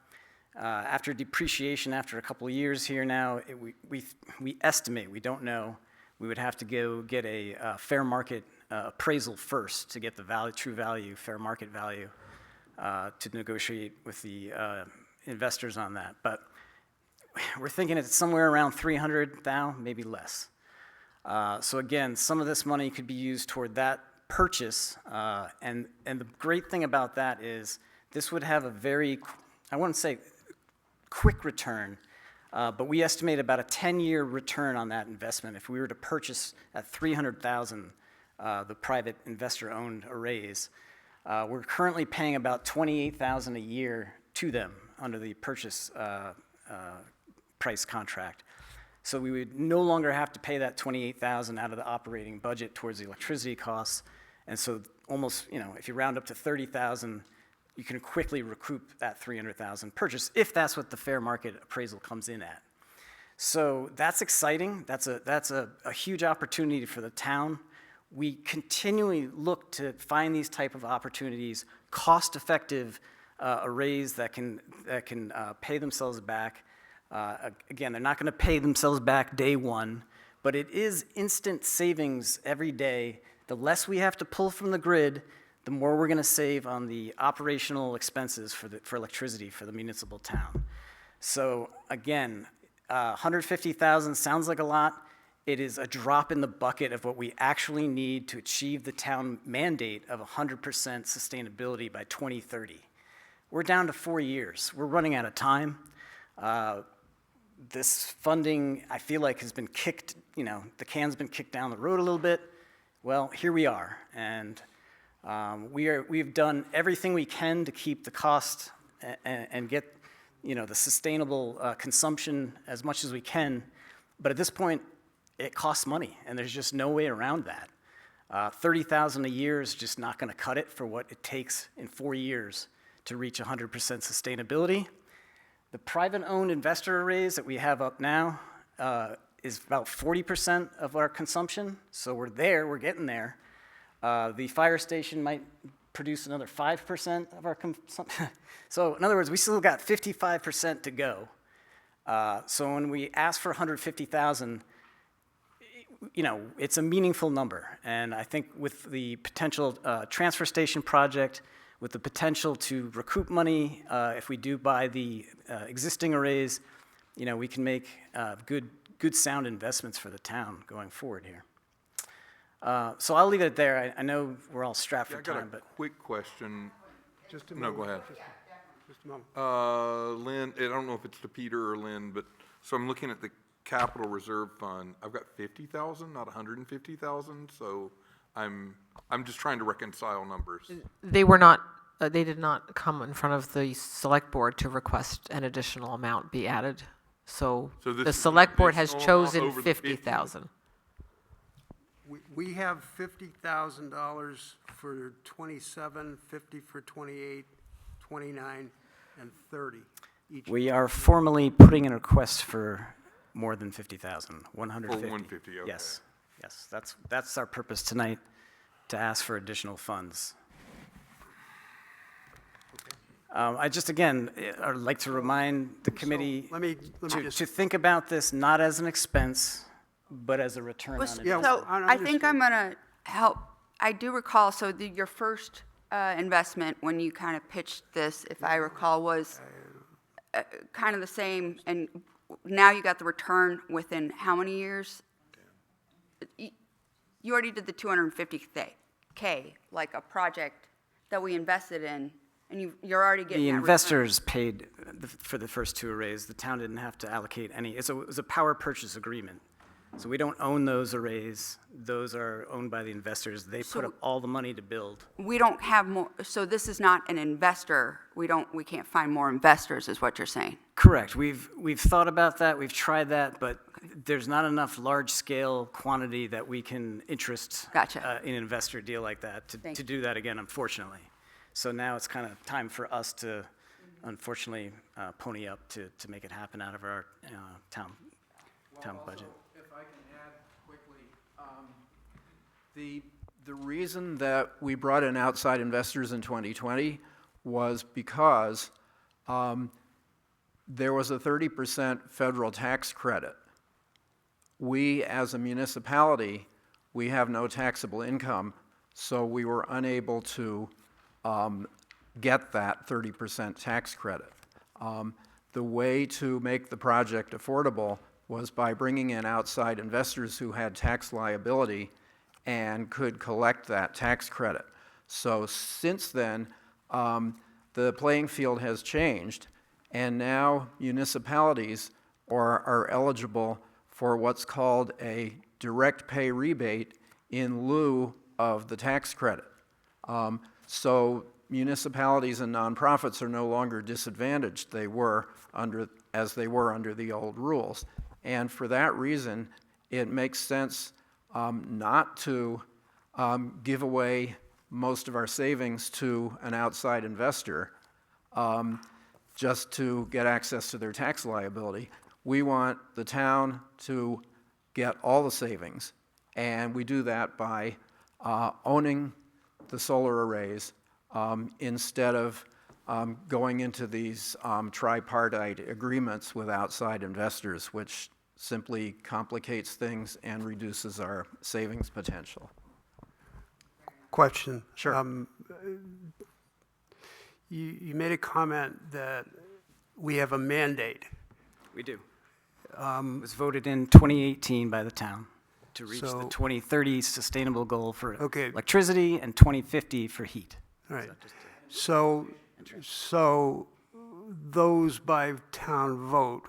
After depreciation, after a couple of years here now, we estimate, we don't know, we would have to go get a fair market appraisal first to get the value, true value, fair market value, to negotiate with the investors on that. But we're thinking it's somewhere around $300,000, maybe less. So again, some of this money could be used toward that purchase, and the great thing about that is this would have a very, I wouldn't say quick return, but we estimate about a 10-year return on that investment if we were to purchase at $300,000 the private investor-owned arrays. We're currently paying about $28,000 a year to them under the purchase price contract. So we would no longer have to pay that $28,000 out of the operating budget towards the electricity costs. And so almost, if you round up to $30,000, you can quickly recoup that $300,000 purchase if that's what the fair market appraisal comes in at. So that's exciting. That's a huge opportunity for the town. We continually look to find these type of opportunities, cost-effective arrays that can pay themselves back. Again, they're not going to pay themselves back day one, but it is instant savings every day. The less we have to pull from the grid, the more we're going to save on the operational expenses for electricity for the municipal town. So again, $150,000 sounds like a lot. It is a drop in the bucket of what we actually need to achieve the town mandate of 100% sustainability by 2030. We're down to 4 years. We're running out of time. This funding, I feel like, has been kicked, the can's been kicked down the road a little bit. Well, here we are, and we've done everything we can to keep the cost and get, the sustainable consumption as much as we can. But at this point, it costs money, and there's just no way around that. $30,000 a year is just not going to cut it for what it takes in 4 years to reach 100% sustainability. The private-owned investor arrays that we have up now is about 40% of our consumption, so we're getting there. The fire station might produce another 5% of our consumption. So in other words, we still got 55% to go. So when we ask for 150,000, it's a meaningful number. And I think with the potential transfer station project, with the potential to recoup money if we do buy the existing arrays, we can make good sound investments for the town going forward here. So I'll leave it there. I know we're all strapped for time, but. Quick question. Just a No, moment. go ahead. Just a moment. Lynn, I don't know if it's to Peter or Lynn, but, so I'm looking at the capital reserve fund. I've got 50,000, not 150,000, so I'm just trying to reconcile numbers. They did not come in front of the select board to request an additional amount be added. So this the is select board has additional amount chosen over the 50,000. We have $50,000 for 27, 50 for 28, 29, and 30 each. We are formally putting in a request for more than 50,000, 150. For 150, okay. Yes, that's our purpose tonight, to ask for additional funds. I just, again, I'd like to remind the committee to think about this not as an expense, but as a return on investment. So I think I'm going to help. I do recall, so your first investment when you kind of pitched this, if I recall, was kind of the same, and now you got the return within how many years? You already did the $250K, like a project that we invested in, and you're already getting The that investors paid for the first two arrays. The town didn't have to allocate any. It was a power purchase agreement. So we don't own those arrays. Those are owned by the investors. They put up all the money to build. We don't have more, so this is not an investor, we can't find more investors, is what you're saying? Correct. We've thought about that. We've tried that, but there's not enough large-scale quantity that we can interest Gotcha. in an investor deal like that to do that again, unfortunately. So now it's kind of time for us to, unfortunately, pony up to make it happen out of our town budget. If I can add quickly, the reason that we brought in outside investors in 2020 was because there was a 30% federal tax credit. We, as a municipality, we have no taxable income, so we were unable to get that 30% tax credit. The way to make the project affordable was by bringing in outside investors who had tax liability and could collect that tax credit. So since then, the playing field has changed, and now municipalities are eligible for what's called a direct pay rebate in lieu of the tax credit. So municipalities and nonprofits are no longer disadvantaged as they were under the old rules. And for that reason, it makes sense not to give away most of our savings to an outside investor just to get access to their tax liability. We want the town to get all the savings, and we do that by owning the solar arrays instead of going into these tripartite agreements with outside investors, which simply complicates things and reduces our savings potential. Question. Sure. You made a comment that we have a mandate. We do. It was voted in 2018 by the town to reach the 2030 sustainable goal for electricity and 2050 for heat. All right. So those by town vote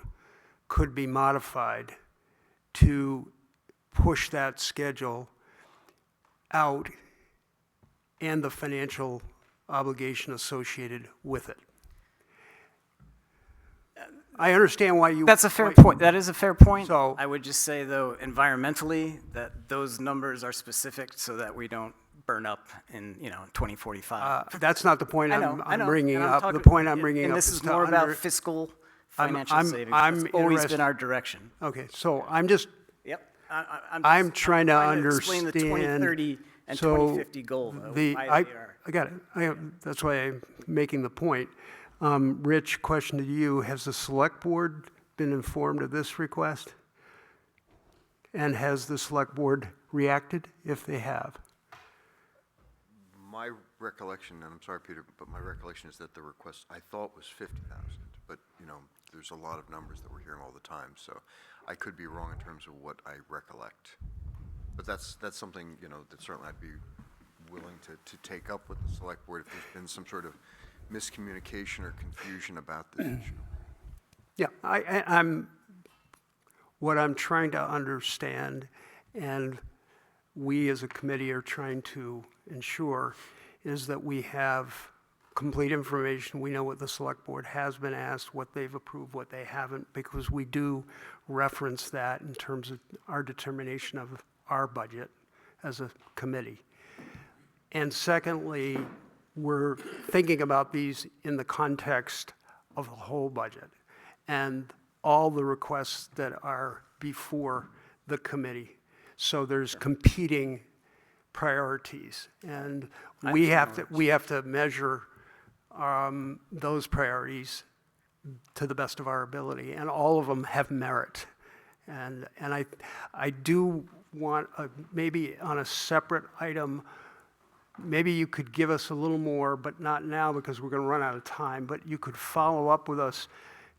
could be modified to push that schedule out and the financial obligation associated with it. I understand why you... That's a fair point. That is a fair point. So, I would just say, though, environmentally, that those numbers are specific so that we don't burn up in 2045. that's not the point I know, I'm bringing and I'm up. talking- The point I'm bringing and up this is is to more about under- fiscal I'm- financial I'm- savings. I'm That's always interested- been our direction. Okay, so I'm just... Yep. I'm trying to explain the understand. 2030 and So 2050 goal, though, why I they are. got it. That's why I'm making the point. Rich, question to you. Has the select board been informed of this request? And has the select board reacted, if they have? My recollection, and I'm sorry, Peter, but my recollection is that the request I thought was 50,000, but there's a lot of numbers that we're hearing all the time, so I could be wrong in terms of what I recollect. But that's something that certainly I'd be willing to take up with the select board if there's been some sort of miscommunication or confusion about this issue. Yeah, what I'm trying to understand, and we as a committee are trying to ensure, is that we have complete information. We know what the select board has been asked, what they've approved, what they haven't, because we do reference that in terms of our determination of our budget as a committee. And secondly, we're thinking about these in the context of the whole budget and all the requests that are before the committee. So there's competing priorities, and we have to measure those priorities to the best of our ability, and all of them have merit. And I do want maybe on a separate item. Maybe you could give us a little more, but not now because we're going to run out of time, but you could follow up with us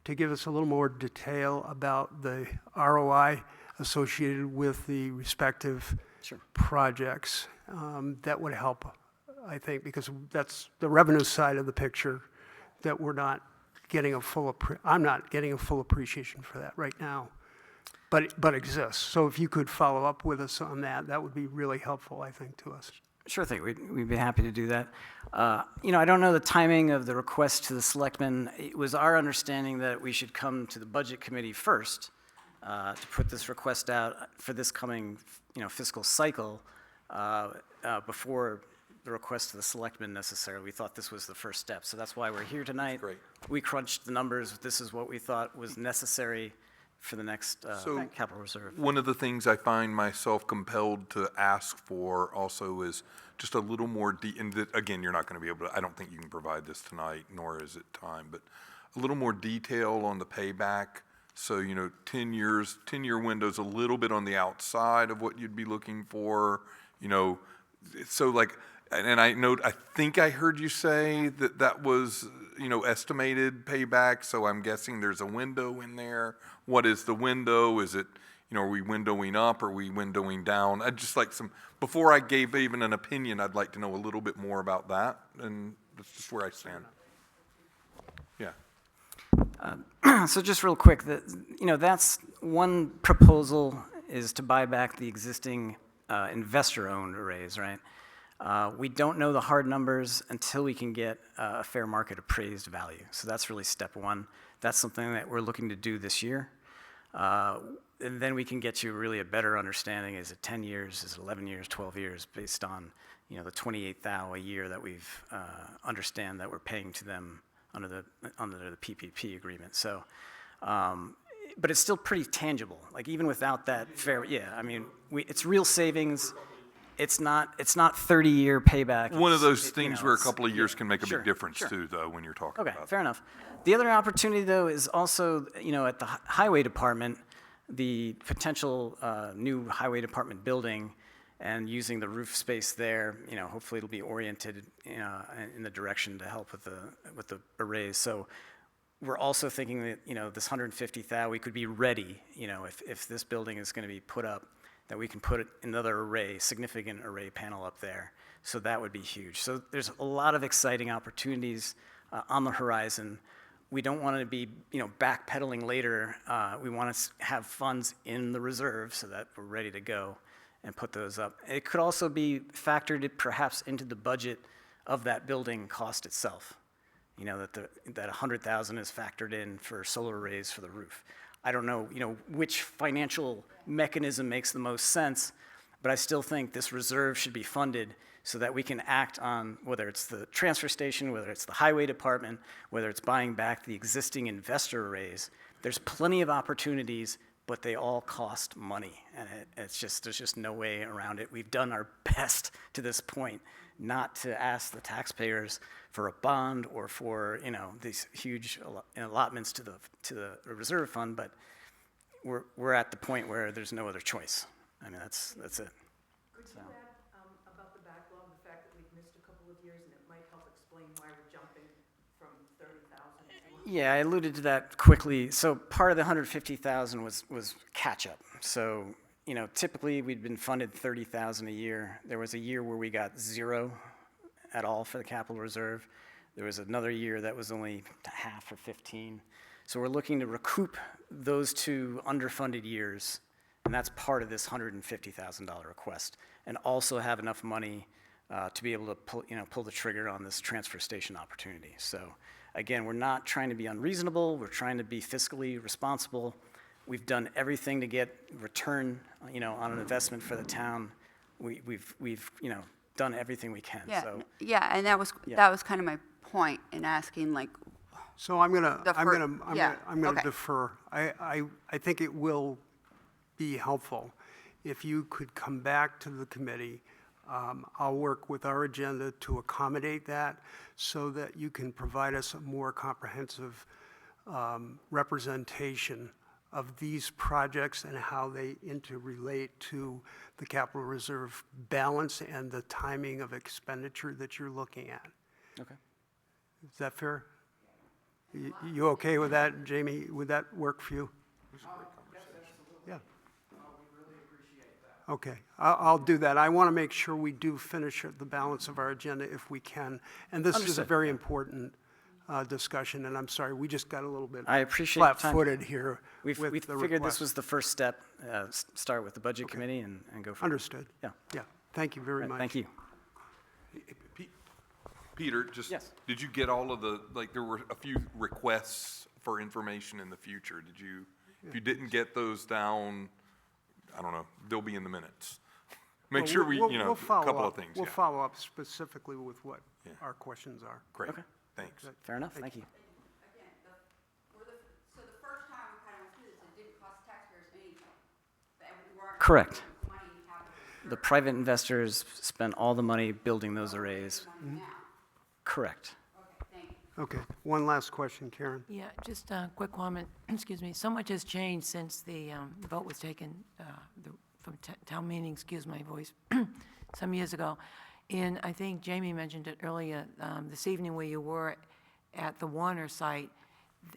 to give us a little more detail about the ROI associated with the respective projects. That would help, I think, because that's the revenue side of the picture that we're not getting I'm not getting a full appreciation for that right now. but exists. So if you could follow up with us on that, that would be really helpful, I think, to us. Sure thing, we'd be happy to do that. I don't know the timing of the request to the selectmen. It was our understanding that we should come to the budget committee first to put this request out for this coming, fiscal cycle before the request to the selectmen necessarily. We thought this was the first step, so that's why we're here tonight. Great. We crunched the numbers. This is what we thought was necessary for the next capital reserve. One of the things I find myself compelled to ask for also is just a little more, again, you're not going to be able to, I don't think you can provide this tonight, nor is it time, but a little more detail on the payback. So, 10-year windows, a little bit on the outside of what you'd be looking for, so like, and I think I heard you say that was, estimated payback, so I'm guessing there's a window in there. What is the window? Is it, are we windowing up? Are we windowing down? I'd just like before I gave even an opinion, I'd like to know a little bit more about that, and that's just where I stand. Yeah. So just real quick, that's one proposal is to buy back the existing investor-owned arrays, right? We don't know the hard numbers until we can get a fair market appraised value. So that's really step one. That's something that we're looking to do this year. And then we can get you really a better understanding. Is it 10 years? Is it 11 years, 12 years, based on, the 28,000 a year that we've understand that we're paying to them under the PPP agreement. So, but it's still pretty tangible. Like even without that fair, it's real savings. It's not 30-year payback. One of those things where a couple of years can make a big difference too, though, when you're talking about. Okay, fair enough. The other opportunity, though, is also, at the highway department, the potential new highway department building and using the roof space there, hopefully it'll be oriented in the direction to help with the arrays. So we're also thinking that, this 150,000, we could be ready, if this building is going to be put up, that we can put another significant array panel up there. So that would be huge. So there's a lot of exciting opportunities on the horizon. We don't want to be, backpedaling later. We want to have funds in the reserve so that we're ready to go and put those up. It could also be factored perhaps into the budget of that building cost itself. That 100,000 is factored in for solar arrays for the roof. I don't know, which financial mechanism makes the most sense, but I still think this reserve should be funded so that we can act on whether it's the transfer station, whether it's the highway department, whether it's buying back the existing investor arrays. There's plenty of opportunities, but they all cost money, and there's just no way around it. We've done our best to this point not to ask the taxpayers for a bond or for these huge allotments to the reserve fund, but we're at the point where there's no other choice. I mean, that's it. Could you add about the backlog, the fact that we've missed a couple of years, and it might help explain why we're jumping from 30,000 to... Yeah, I alluded to that quickly. So part of the 150,000 was catch-up. So, typically we'd been funded 30,000 a year. There was a year where we got zero at all for the capital reserve. There was another year that was only half or 15. So we're looking to recoup those two underfunded years, and that's part of this $150,000 request, and also have enough money to be able to pull the trigger on this transfer station opportunity. So again, we're not trying to be unreasonable. We're trying to be fiscally responsible. We've done everything to get return, on an investment for the town. We've done everything we can. Yeah, So and that was kind of my point in asking, like. So I'm gonna Okay. defer. I think it will be helpful if you could come back to the committee. I'll work with our agenda to accommodate that so that you can provide us a more comprehensive representation of these projects and how they interrelate to the capital reserve balance and the timing of expenditure that you're looking at. Okay. Is that fair? You okay with that, Jamie? Would that work for you? Yeah. Okay, I'll do that. I want to make sure we do finish the balance of our agenda if we can. And this is a Understood. very important discussion, and I'm sorry, we just got a little bit I appreciate your time. flat-footed here We with the figured this request. was the first step, start with the budget committee and go from there. Understood. Yeah. Yeah, thank you very much. Thank you. Peter, just, Yes. did you get all of the, like, there were a few requests for information in the future. Did you, if you didn't get those down, I don't know, they'll be in the minutes. Make Well, sure we, we'll- you know, we'll a follow couple up. of things, We'll yeah. follow up specifically with what Yeah. our questions are. Great, Okay. thanks. Fair enough, thank you. So the first time we kind of went through this, it didn't cost taxpayers anything. We weren't Correct. spending money and capital. The private investors spent all the money building those arrays. Correct. Okay, one last question, Karen. Yeah, just a quick comment, excuse me. So much has changed since the vote was taken from town meeting, excuse my voice, some years ago. And I think Jamie mentioned it earlier, this evening where you were at the Warner site.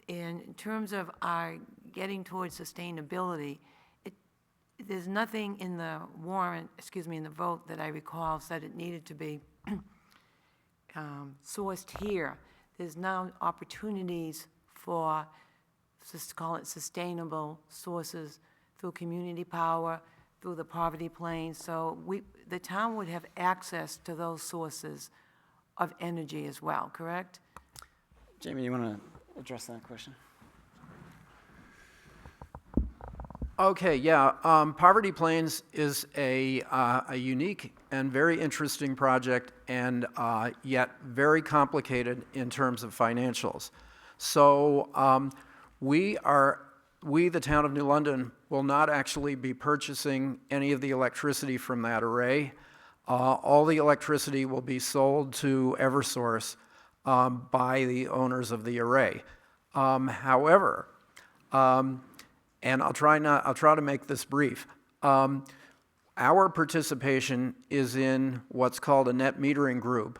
In terms of our getting towards sustainability, there's nothing in the warrant, excuse me, in the vote that I recall said it needed to be sourced here. There's now opportunities for, just call it sustainable sources through community power, through the poverty plains. So the town would have access to those sources of energy as well, correct? Jamie, you want to address that question? Okay, yeah, Poverty Plains is a unique and very interesting project, and yet very complicated in terms of financials. So we, the town of New London, will not actually be purchasing any of the electricity from that array. All the electricity will be sold to Eversource by the owners of the array. However, and I'll try to make this brief. Our participation is in what's called a net metering group,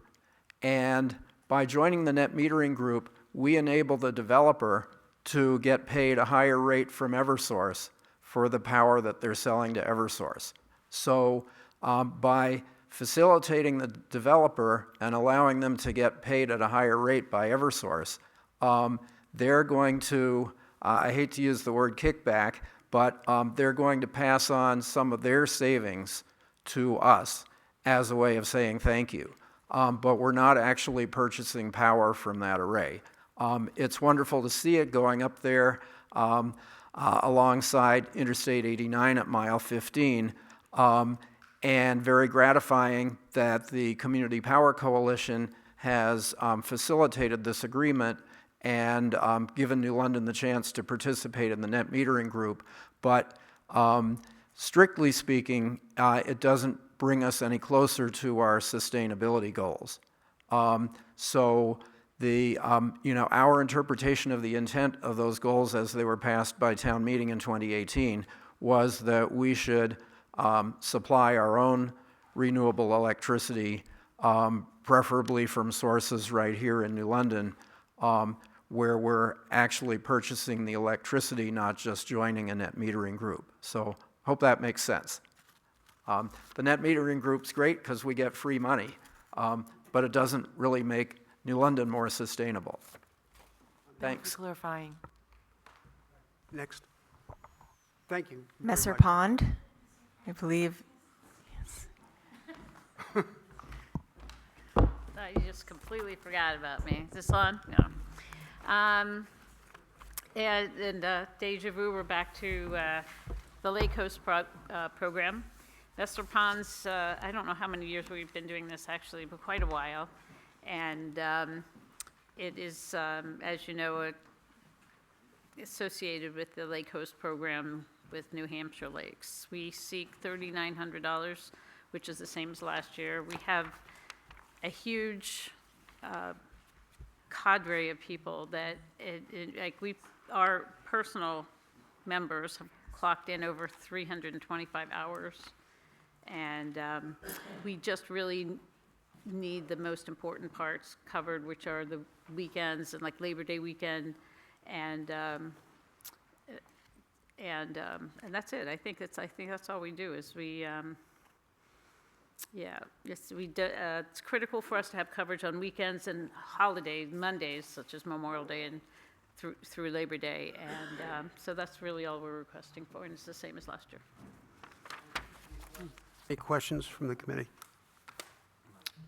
and by joining the net metering group, we enable the developer to get paid a higher rate from Eversource for the power that they're selling to Eversource. So by facilitating the developer and allowing them to get paid at a higher rate by Eversource, they're going to, I hate to use the word kickback, but they're going to pass on some of their savings to us as a way of saying thank you. But we're not actually purchasing power from that array. It's wonderful to see it going up there alongside Interstate 89 at mile 15, and very gratifying that the Community Power Coalition has facilitated this agreement and given New London the chance to participate in the net metering group. But strictly speaking, it doesn't bring us any closer to our sustainability goals. So the, our interpretation of the intent of those goals as they were passed by town meeting in 2018 was that we should supply our own renewable electricity, preferably from sources right here in New London, where we're actually purchasing the electricity, not just joining a net metering group. So hope that makes sense. The net metering group's great because we get free money, but it doesn't really make New London more sustainable. Thanks. For clarifying. Next. Thank you. very Messer much. Pond, I believe. Thought you just completely forgot about me. Is this on? No. And deja vu, we're back to the Lake Coast program. Messer Ponds, I don't know how many years we've been doing this actually, but quite a while. And it is, as you know, associated with the Lake Coast program with New Hampshire lakes. We seek $3,900, which is the same as last year. We have a huge cadre of people that, our personal members have clocked in over 325 hours. And we just really need the most important parts covered, which are the weekends and like Labor Day weekend, and that's it. I think that's all we do is we Yeah, yes, it's critical for us to have coverage on weekends and holiday Mondays, such as Memorial Day and through Labor Day. And so that's really all we're requesting for, and it's the same as last year. Any questions from the committee?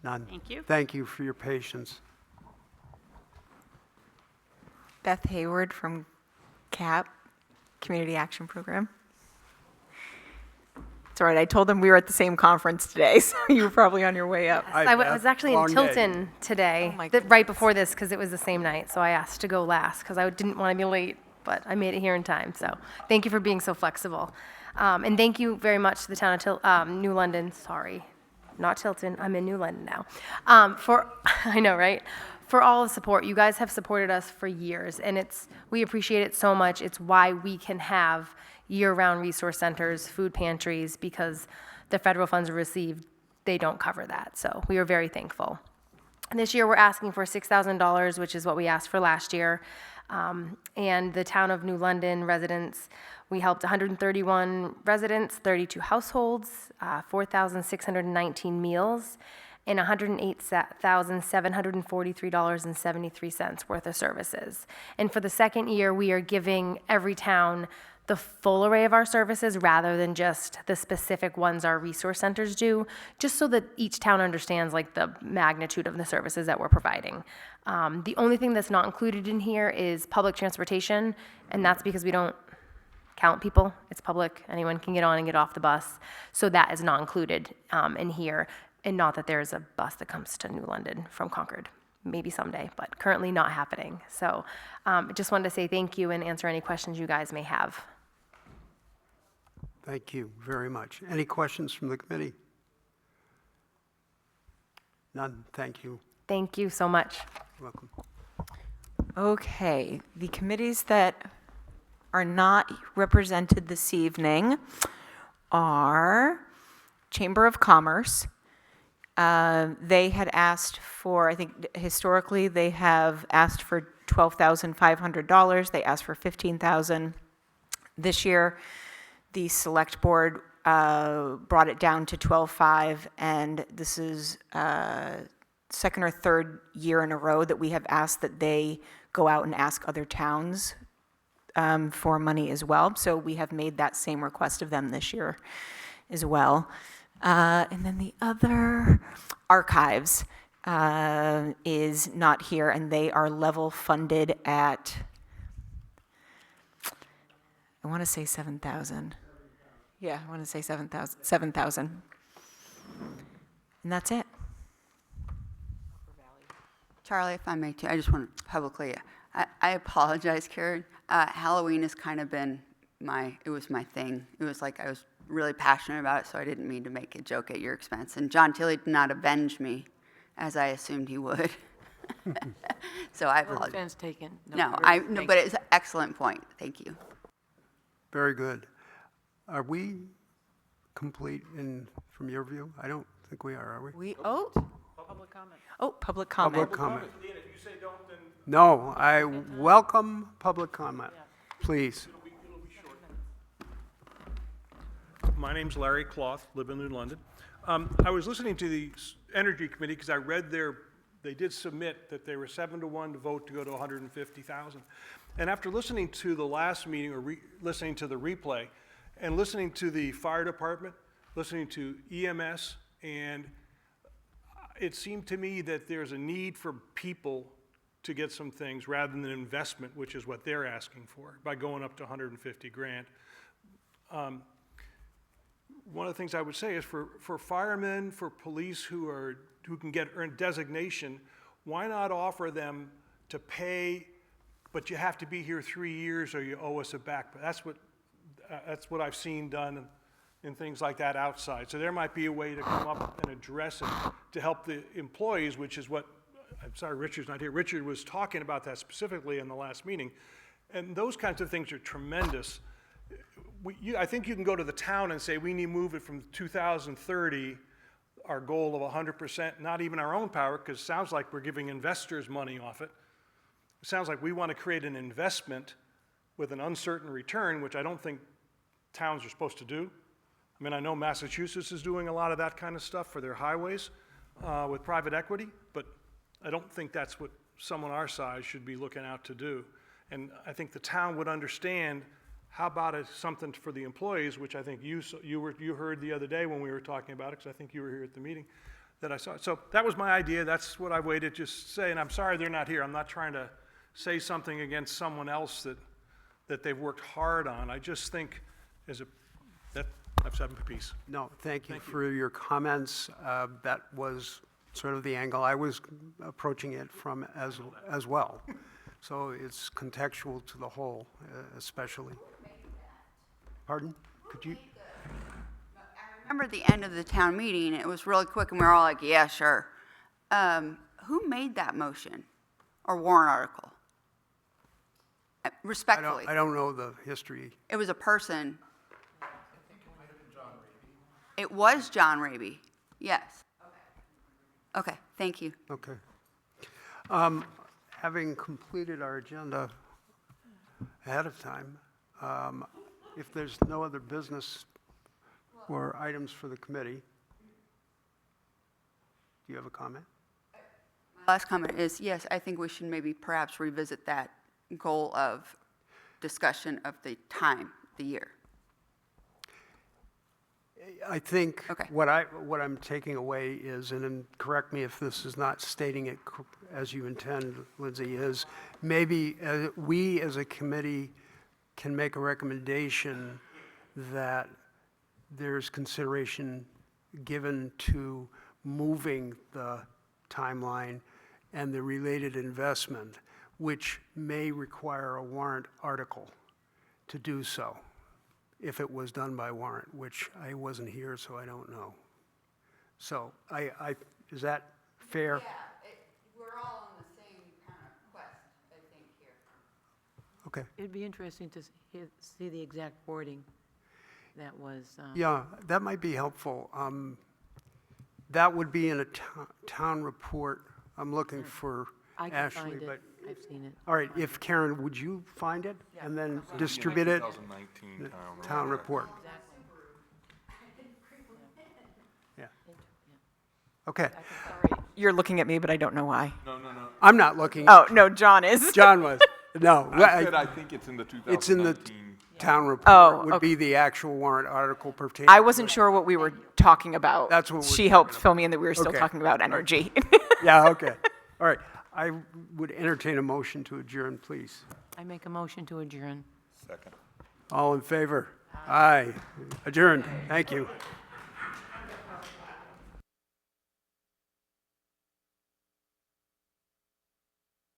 None. Thank you. Thank you for your patience. Beth Hayward from CAP, Community Action Program. It's all right, I told them we were at the same conference today, so you were probably on your way up. Hi, Beth. was actually in Long day. Tilton today, Oh my right before this, because it was the same night. So I asked to go last because I didn't want to be late, but I made it here in time. So thank you for being so flexible. And thank you very much to the town of New London, sorry, not Tilton, I'm in New London now, I know, right? For all the support. You guys have supported us for years, and we appreciate it so much. It's why we can have year-round resource centers, food pantries, because the federal funds received, they don't cover that. So we are very thankful. And this year, we're asking for $6,000, which is what we asked for last year. And the town of New London residents, we helped 131 residents, 32 households, 4,619 meals, and $108,743.73 worth of services. And for the second year, we are giving every town the full array of our services rather than just the specific ones our resource centers do, just so that each town understands like the magnitude of the services that we're providing. The only thing that's not included in here is public transportation, and that's because we don't count people. It's public. Anyone can get on and get off the bus. So that is not included in here, and not that there's a bus that comes to New London from Concord. Maybe someday, but currently not happening. So just wanted to say thank you and answer any questions you guys may have. Thank you very much. Any questions from the committee? None. Thank you. Thank you so much. You're welcome. Okay, the committees that are not represented this evening are Chamber of Commerce. They had asked for, I think historically, they have asked for $12,500. They asked for $15,000. This year, the select board brought it down to $12,500, and this is second or third year in a row that we have asked that they go out and ask other towns for money as well. So we have made that same request of them this year as well. And then the other, Archives, is not here, and they are level funded at, I want to say 7,000. Yeah, I want to say 7,000. And that's it. Charlie, if I may too, I just want to publicly, I apologize, Karen. Halloween has kind of been it was my thing. It was like I was really passionate about it, so I didn't mean to make a joke at your expense. And John Tilley did not avenge me, as I assumed he would. So I No apologize. offense taken. No, Thank but you. it's an excellent point. Thank you. Very good. Are we complete from your view? I don't think we are we? Public comment. Public comment. No, I welcome public comment. Please. My name's Larry Cloth, live in New London. I was listening to the Energy Committee because I read they did submit that they were 7-1 to vote to go to 150,000. And after listening to the last meeting or listening to the replay and listening to the fire department, listening to EMS, and it seemed to me that there's a need for people to get some things rather than investment, which is what they're asking for by going up to 150 grand. One of the things I would say is for firemen, for police who can earn designation, why not offer them to pay, but you have to be here 3 years or you owe us it back. But that's what I've seen done in things like that outside. So there might be a way to come up and address it to help the employees, which is what, I'm sorry, Richard's not here. Richard was talking about that specifically in the last meeting. And those kinds of things are tremendous. I think you can go to the town and say, we need to move it from 2030, our goal of 100%, not even our own power, because it sounds like we're giving investors money off it. It sounds like we want to create an investment with an uncertain return, which I don't think towns are supposed to do. I I mean, I know Massachusetts is doing a lot of that kind of stuff for their highways with private equity, but I don't think that's what someone our size should be looking out to do. And I think the town would understand, how about something for the employees, which I think you heard the other day when we were talking about it, because I think you were here at the meeting that I saw. So that was my idea. That's what I waited just to say, and I'm sorry they're not here. I'm not trying to say something against someone else that they've worked hard on. I just think I've said my piece. No, thank you for your comments. That was sort of the angle I was approaching it from as well. So it's contextual to the whole, especially. Pardon? Could you? I remember the end of the town meeting, it was really quick, and we were all like, yeah, sure. Who made that motion or warrant article? Respectfully. I don't know the history. It was a person. It was John Raby, yes. Okay, thank you. Okay. Having completed our agenda ahead of time, if there's no other business or items for the committee, do you have a comment? My last comment is, yes, I think we should maybe perhaps revisit that goal of discussion of the time, the year. I think Okay. what I'm taking away is, and then correct me if this is not stating it as you intend, Lindsay, is maybe we as a committee can make a recommendation that there's consideration given to moving the timeline and the related investment, which may require a warrant article to do so, if it was done by warrant, which I wasn't here, so I don't know. So is that fair? Yeah, we're all on the same kind of quest, I think, here. Okay. It'd be interesting to see the exact wording that was. Yeah, that might be helpful. That would be in a town report. I'm looking for I can Ashley, find it. but. I've seen it. All right, if Karen, would you find it and then distribute it? 2019 Town report. Yeah. Okay. You're looking at me, but I don't know why. No. I'm not looking. Oh, no, John is. John was. No. I think it's in the 2019. It's in the town report. Oh, Would okay. be the actual warrant article pertaining. I wasn't sure what we were talking about. That's what we're She talking helped about. fill me in that we were still Okay. talking about energy. Yeah, okay. All right. I would entertain a motion to adjourn, please. I make a motion to adjourn. Second. All in favor? Aye. Adjourned. Thank you.